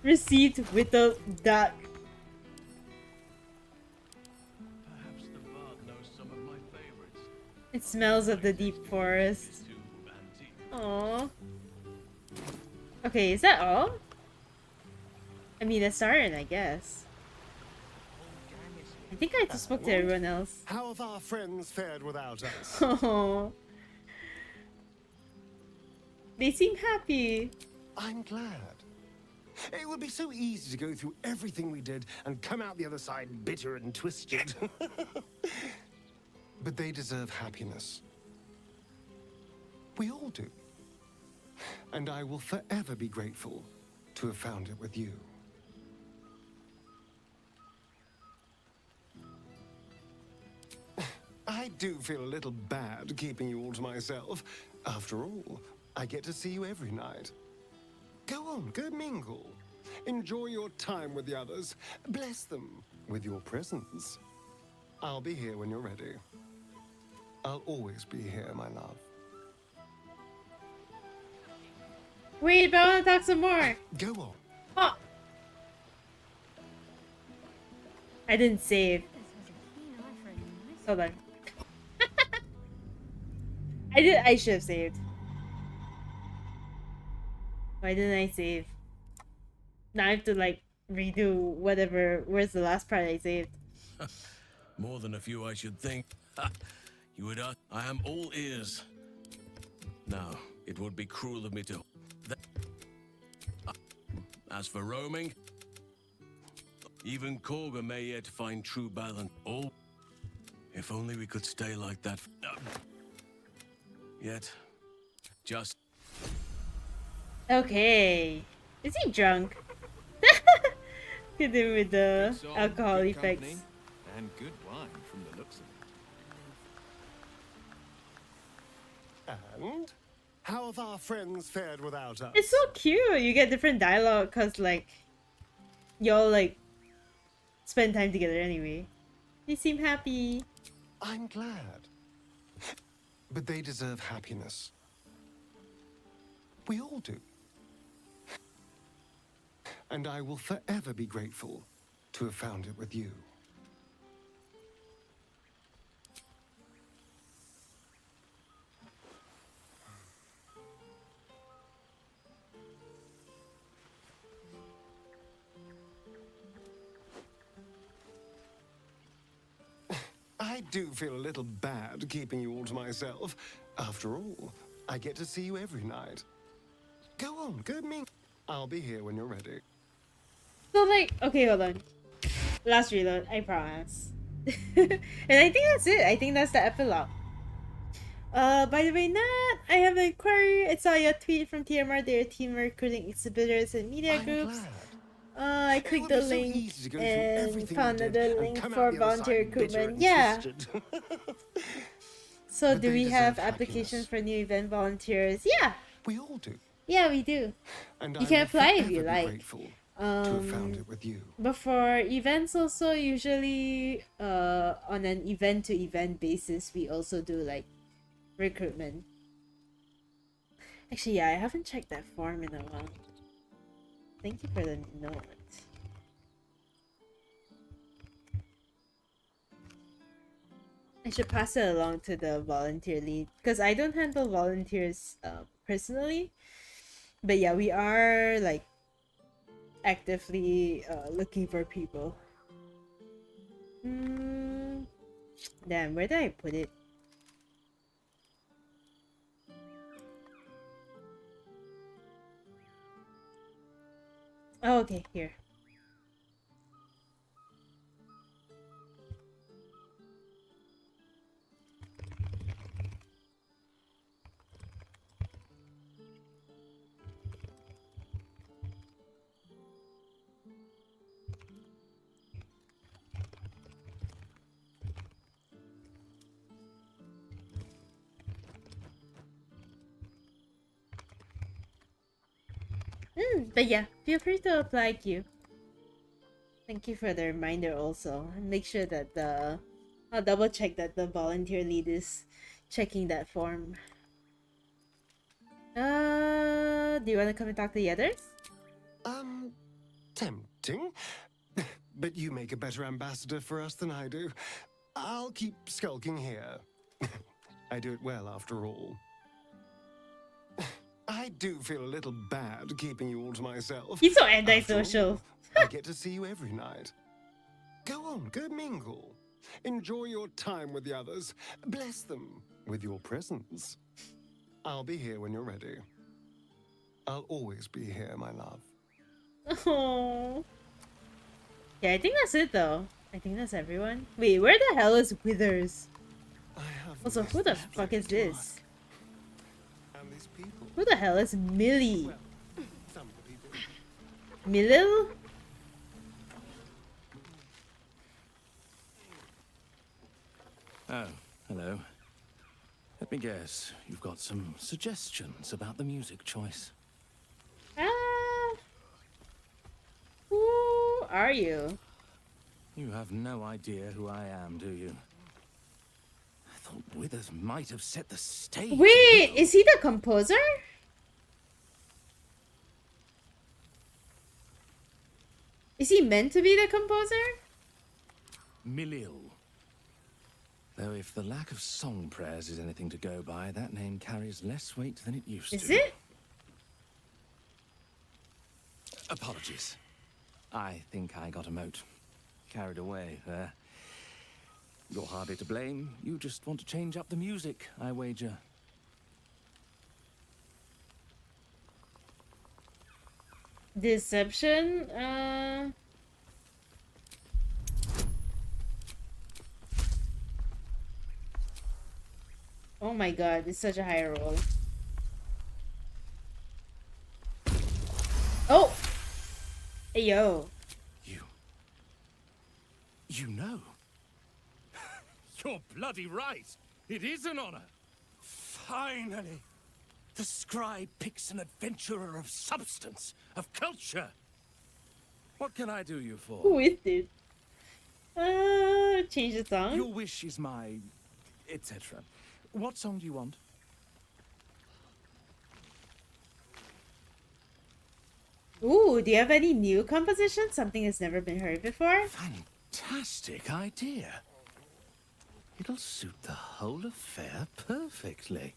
Received whittled duck. Perhaps the bard knows some of my favorites. It smells of the deep forest. Aww. Okay, is that all? I mean, that's Sarin, I guess. I think I just spoke to everyone else. How have our friends fared without us? Oh. They seem happy. I'm glad. It would be so easy to go through everything we did and come out the other side bitter and twisted. But they deserve happiness. We all do. And I will forever be grateful to have found it with you. I do feel a little bad keeping you all to myself. After all, I get to see you every night. Go on, go mingle. Enjoy your time with the others. Bless them with your presence. I'll be here when you're ready. I'll always be here, my love. Wait, but I want to talk some more. Go on. Oh. I didn't save. Hold on. I should have saved. Why didn't I save? Now I have to like redo whatever. Where's the last part I saved? More than a few, I should think. You would ask. I am all ears. Now, it would be cruel of me to. As for roaming, even Korga may yet find true balance. Oh, if only we could stay like that. Yet, just. Okay. Is he drunk? Could do with the Good song, alcohol good effects. company, and good wine from the looks of it. And how have our friends fared without us? It's so cute. You get different dialogue because like y'all like spend time together anyway. They seem happy. I'm glad. But they deserve happiness. We all do. And I will forever be grateful to have found it with you. do feel a little bad keeping you all to myself. After all, I get to see you every night. Go on, go me. I'll be here when you're ready. So like, okay, hold on. Last reload, I promise. And I think that's it. I think that's the epilogue. By the way, Nat, I have an inquiry. I saw your tweet from TMR. They're team recruiting exhibitors and media groups. I clicked the link and found another link for volunteer recruitment. Yeah. So do we have applications for new event volunteers? Yeah. We all do. Yeah, we do. And You can apply if you like. Grateful to have found it with you. But for events also, usually on an event to event basis, we also do like recruitment. Actually, yeah, I haven't checked that form in a while. Thank you for the note. I should pass it along to the volunteer lead because I don't handle volunteers personally. But yeah, we are like actively looking for people. Damn, where did I put it? Oh, okay, here. But yeah, feel free to apply, Q. Thank you for the reminder also. And make sure that I'll double check that the volunteer lead is checking that form. Do you want to come and talk to the others? Tempting. But you make a better ambassador for us than I do. I'll keep skulking here. I do it well after all. I do feel a little bad keeping you all to myself. He's so antisocial. I get to see you every night. Go on, go mingle. Enjoy your time with the others. Bless them with your presence. I'll be here when you're ready. I'll always be here, my love. Oh. Yeah, I think that's it though. I think that's everyone. Wait, where the hell is Withers? Also, who the fuck is this? Who the hell is Millie? Milil? Oh, hello. Let me guess, you've got some suggestions about the music choice. Who are you? You have no idea who I am, do you? I thought Withers might have set the stage. Wait, is he the composer? Is he meant to be the composer? Milil. Though if the lack of song prayers is anything to go by, that name carries less weight than it used to. Is it? Apologies. I think I got a mote. Carried away there. You're hardly to blame. You just want to change up the music, I wager. Deception? Oh my god, it's such a high roll. Oh! Hey, yo. You know? You're bloody right. It is an honor. Finally. The scribe picks an adventurer of substance, of culture. What can I do you for? Who is this? Change the song? Your wish is my... etc. What song do you want? Ooh, do you have any new compositions? Something that's never been heard before? Fantastic idea. It'll suit the whole affair perfectly.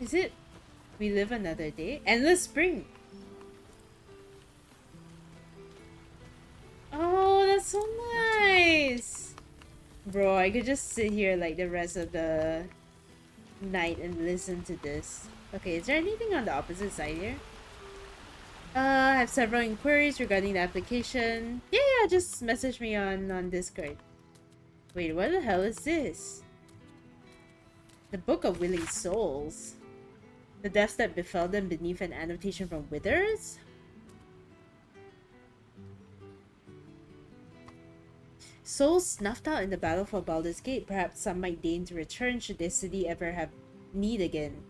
Is it We Live Another Day? Endless Spring. I could just sit here like the rest of the night and listen to this. Okay, is there anything on the opposite side here? I have several inquiries regarding the application. Yeah, just message me on Discord. Wait, what the hell is this? The Book of Willing Souls. The deaths that befell them beneath an annotation from Withers? Souls snuffed out in the battle for Baldur's Gate. Perhaps some might deign to return should this city ever have need again.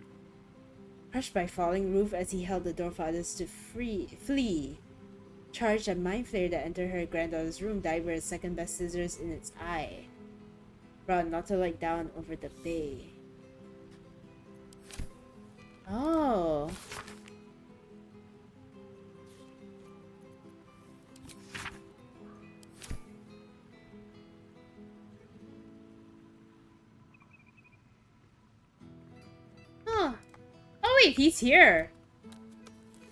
Crushed by falling roof as he held the door for others to flee. Charged a mind flare that entered her granddaughter's room, died with a second best scissors in its eye. Brought not to light down over the bay. Oh. Huh. Oh wait, he's here.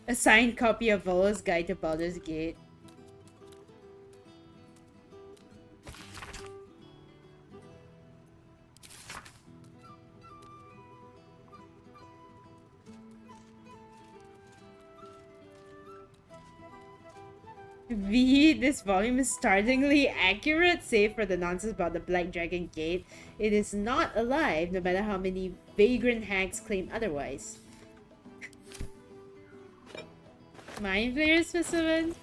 A signed copy of Volo's Guide to Baldur's Gate. V, this volume is startlingly accurate, save for the nonsense about the Black Dragon Gate. It is not alive, no matter how many vagrant hags claim otherwise. Mind Flayer specimen?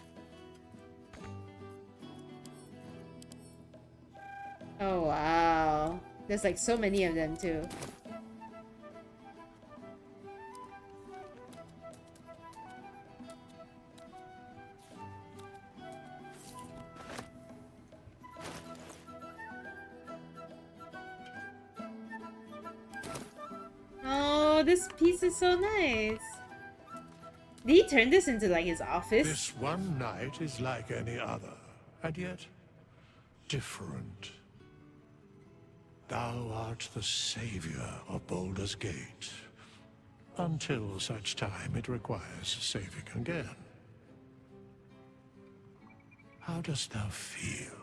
Oh wow. There's like so many of them too. Oh, this piece is so nice. Did he turn this into like his office? This one night is like any other, and yet different. Thou art the savior of Baldur's Gate, until such time it requires saving again. How dost thou feel?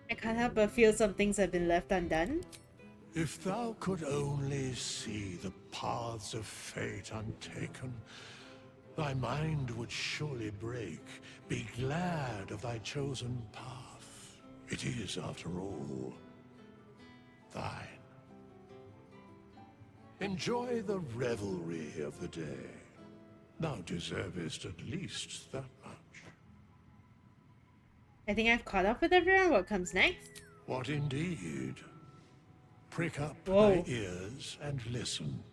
I can't help but feel some things have been left undone. If thou could only see the paths of fate untaken, thy mind would surely break. Be glad of thy chosen path. It is, after all, thine. Enjoy the revelry of the day. Thou deservest at least that much. I think I've caught up with everyone. What comes next? What indeed? Prick up Whoa. thy ears and listen.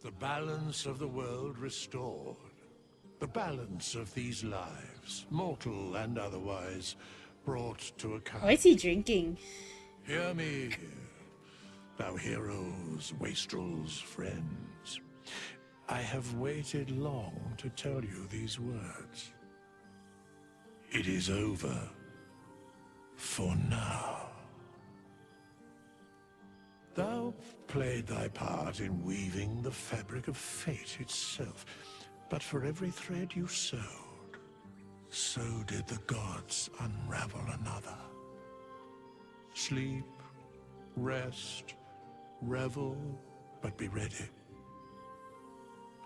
The balance of the world restored. The balance of these lives, mortal and otherwise, brought to account. Why is he drinking? Hear me, thou heroes, wastrels, friends. I have waited long to tell you these words. It is over. For now. Thou played thy part in weaving the fabric of fate itself, but for every thread you sewed, so did the gods unravel another. Sleep, rest, revel, but be ready.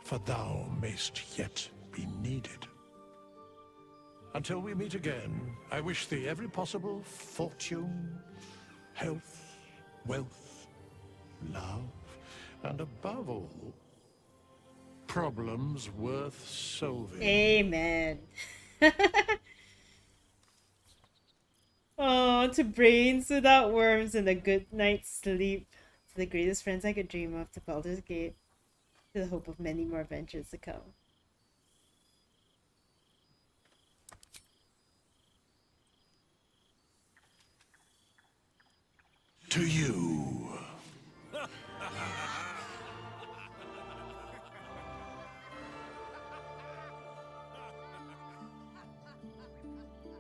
For thou mayst yet be needed. Until we meet again, I wish thee every possible fortune, health, wealth, love, and above all, problems worth solving. Amen. Oh, to brains without worms and a good night's sleep. To the greatest friends I could dream of, to Baldur's Gate. To the hope of many more adventures to come. To you.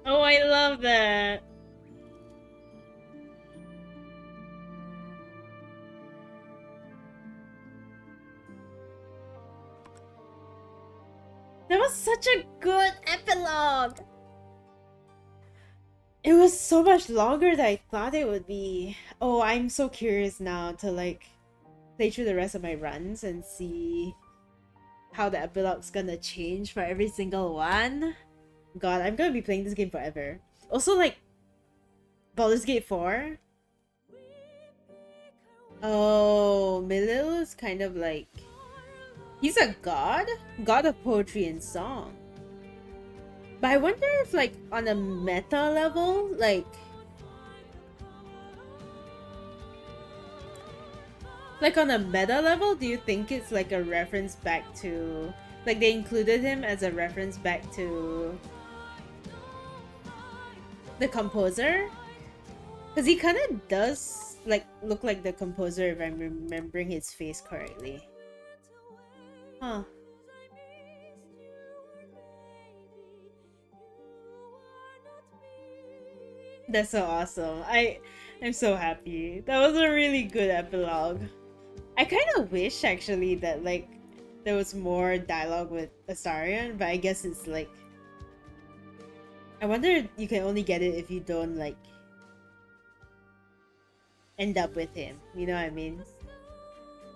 Oh, I love that. That was such a good epilogue! It was so much longer than I thought it would be. Oh, I'm so curious now to like play through the rest of my runs and see how the epilogue's gonna change for every single one. God, I'm gonna be playing this game forever. Also, like, Baldur's Gate 4. Oh, Melil is kind of like... He's a god? God of poetry and song. But I wonder if, like, on a meta level, like... Like, on a meta level, do you think it's, like, a reference back to... Like, they included him as a reference back to... the composer? Because he kind of does, like, look like the composer if I'm remembering his face correctly. Huh. That's so awesome. I'm so happy. That was a really good epilogue. I kind of wish actually that like there was more dialogue with Astarion, but I guess it's like I wonder if you can only get it if you don't like end up with him. You know what I mean?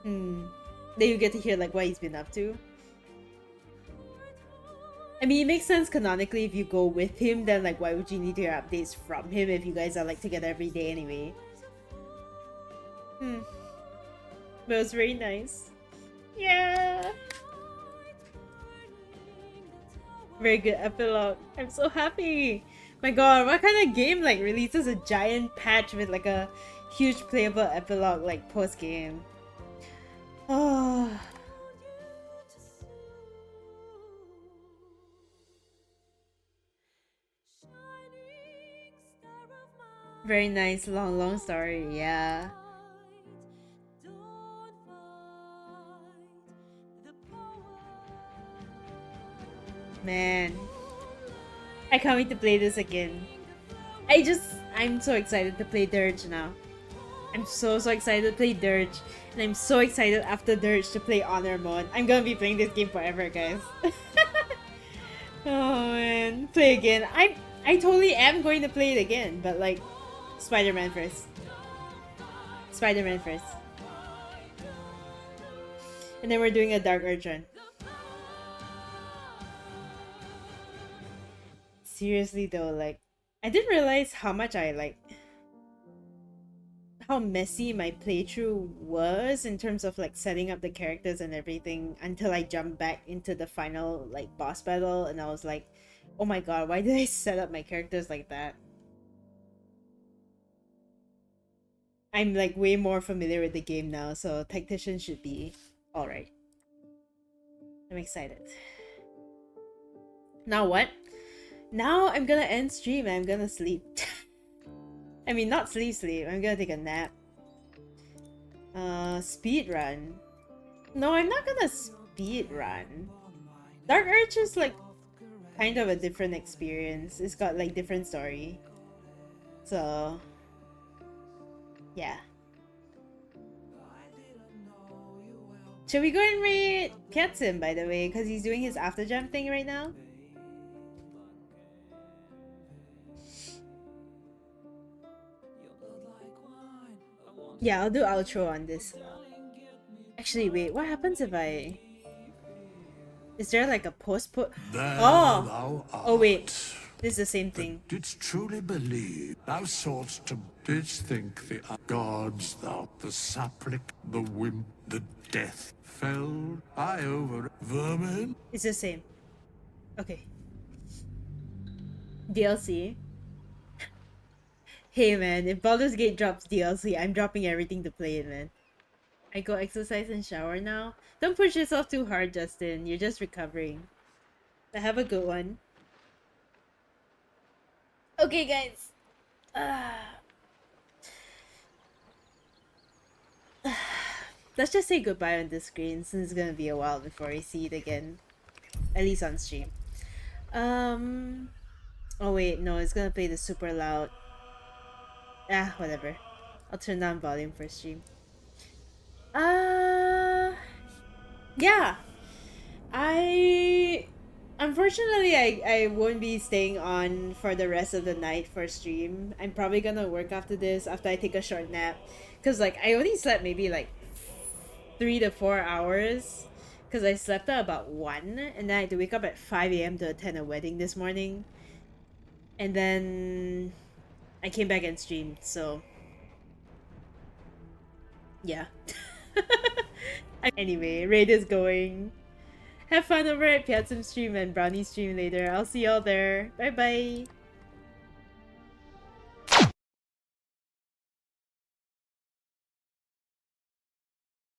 Then you get to hear like what he's been up to. I mean, it makes sense canonically if you go with him, then like why would you need to hear updates from him if you guys are like together every day anyway? But it was very nice. Yeah! Very good epilogue. I'm so happy! My god, what kind of game like releases a giant patch with like a huge playable epilogue like post-game? Oh... Very nice, long story, yeah. Man. I can't wait to play this again. I'm so excited to play Dirge now. I'm so excited to play Dirge. And I'm so excited after Dirge to play Honor Mode. I'm gonna be playing this game forever, guys. Oh man. Play again. I totally am going to play it again, but like Spider-Man first. Spider-Man first. And then we're doing a Dark Urchin. Seriously though, like, I didn't realize how much I like... how messy my playthrough was in terms of like setting up the characters and everything until I jumped back into the final like boss battle and I was like, oh my god, why did I set up my characters like that? I'm like way more familiar with the game now, so Tactician should be alright. I'm excited. Now what? Now I'm gonna end stream and I'm gonna sleep. I mean, not sleep. I'm gonna take a nap. Speed run. No, I'm not gonna speed run. Dark Urge is like kind of a different experience. It's got like different story. So yeah. Should we go and raid Piatzim, by the way, because he's doing his after jam thing right now? Yeah, I'll do outro on this. Actually, wait, what happens if I... Is there like a post-put? Oh! Oh wait, this is the same thing. Didst truly believe thou soughtst to didst think the gods thou the sapling, the wimp, the death fell I over vermin? It's the same. Okay. DLC. Hey man, if Baldur's Gate drops DLC, I'm dropping everything to play it, man. I go exercise and shower now. Don't push yourself too hard, Justin. You're just recovering. So have a good one. Okay, guys. Let's just say goodbye on this screen since it's gonna be a while before I see it again. At least on stream. Oh wait, no, it's gonna play the super loud. Whatever. I'll turn down volume for stream. Yeah. Unfortunately, I won't be staying on for the rest of the night for stream. I'm probably gonna work after this, after I take a short nap. Because, like, I only slept maybe, like, 3 to 4 hours. Because I slept at about 1. And then I had to wake up at 5 a.m. to attend a wedding this morning. And then I came back and streamed, so... yeah. Anyway, raid is going. Have fun over at Piatsum stream and Brownie stream later. I'll see y'all there. Bye bye.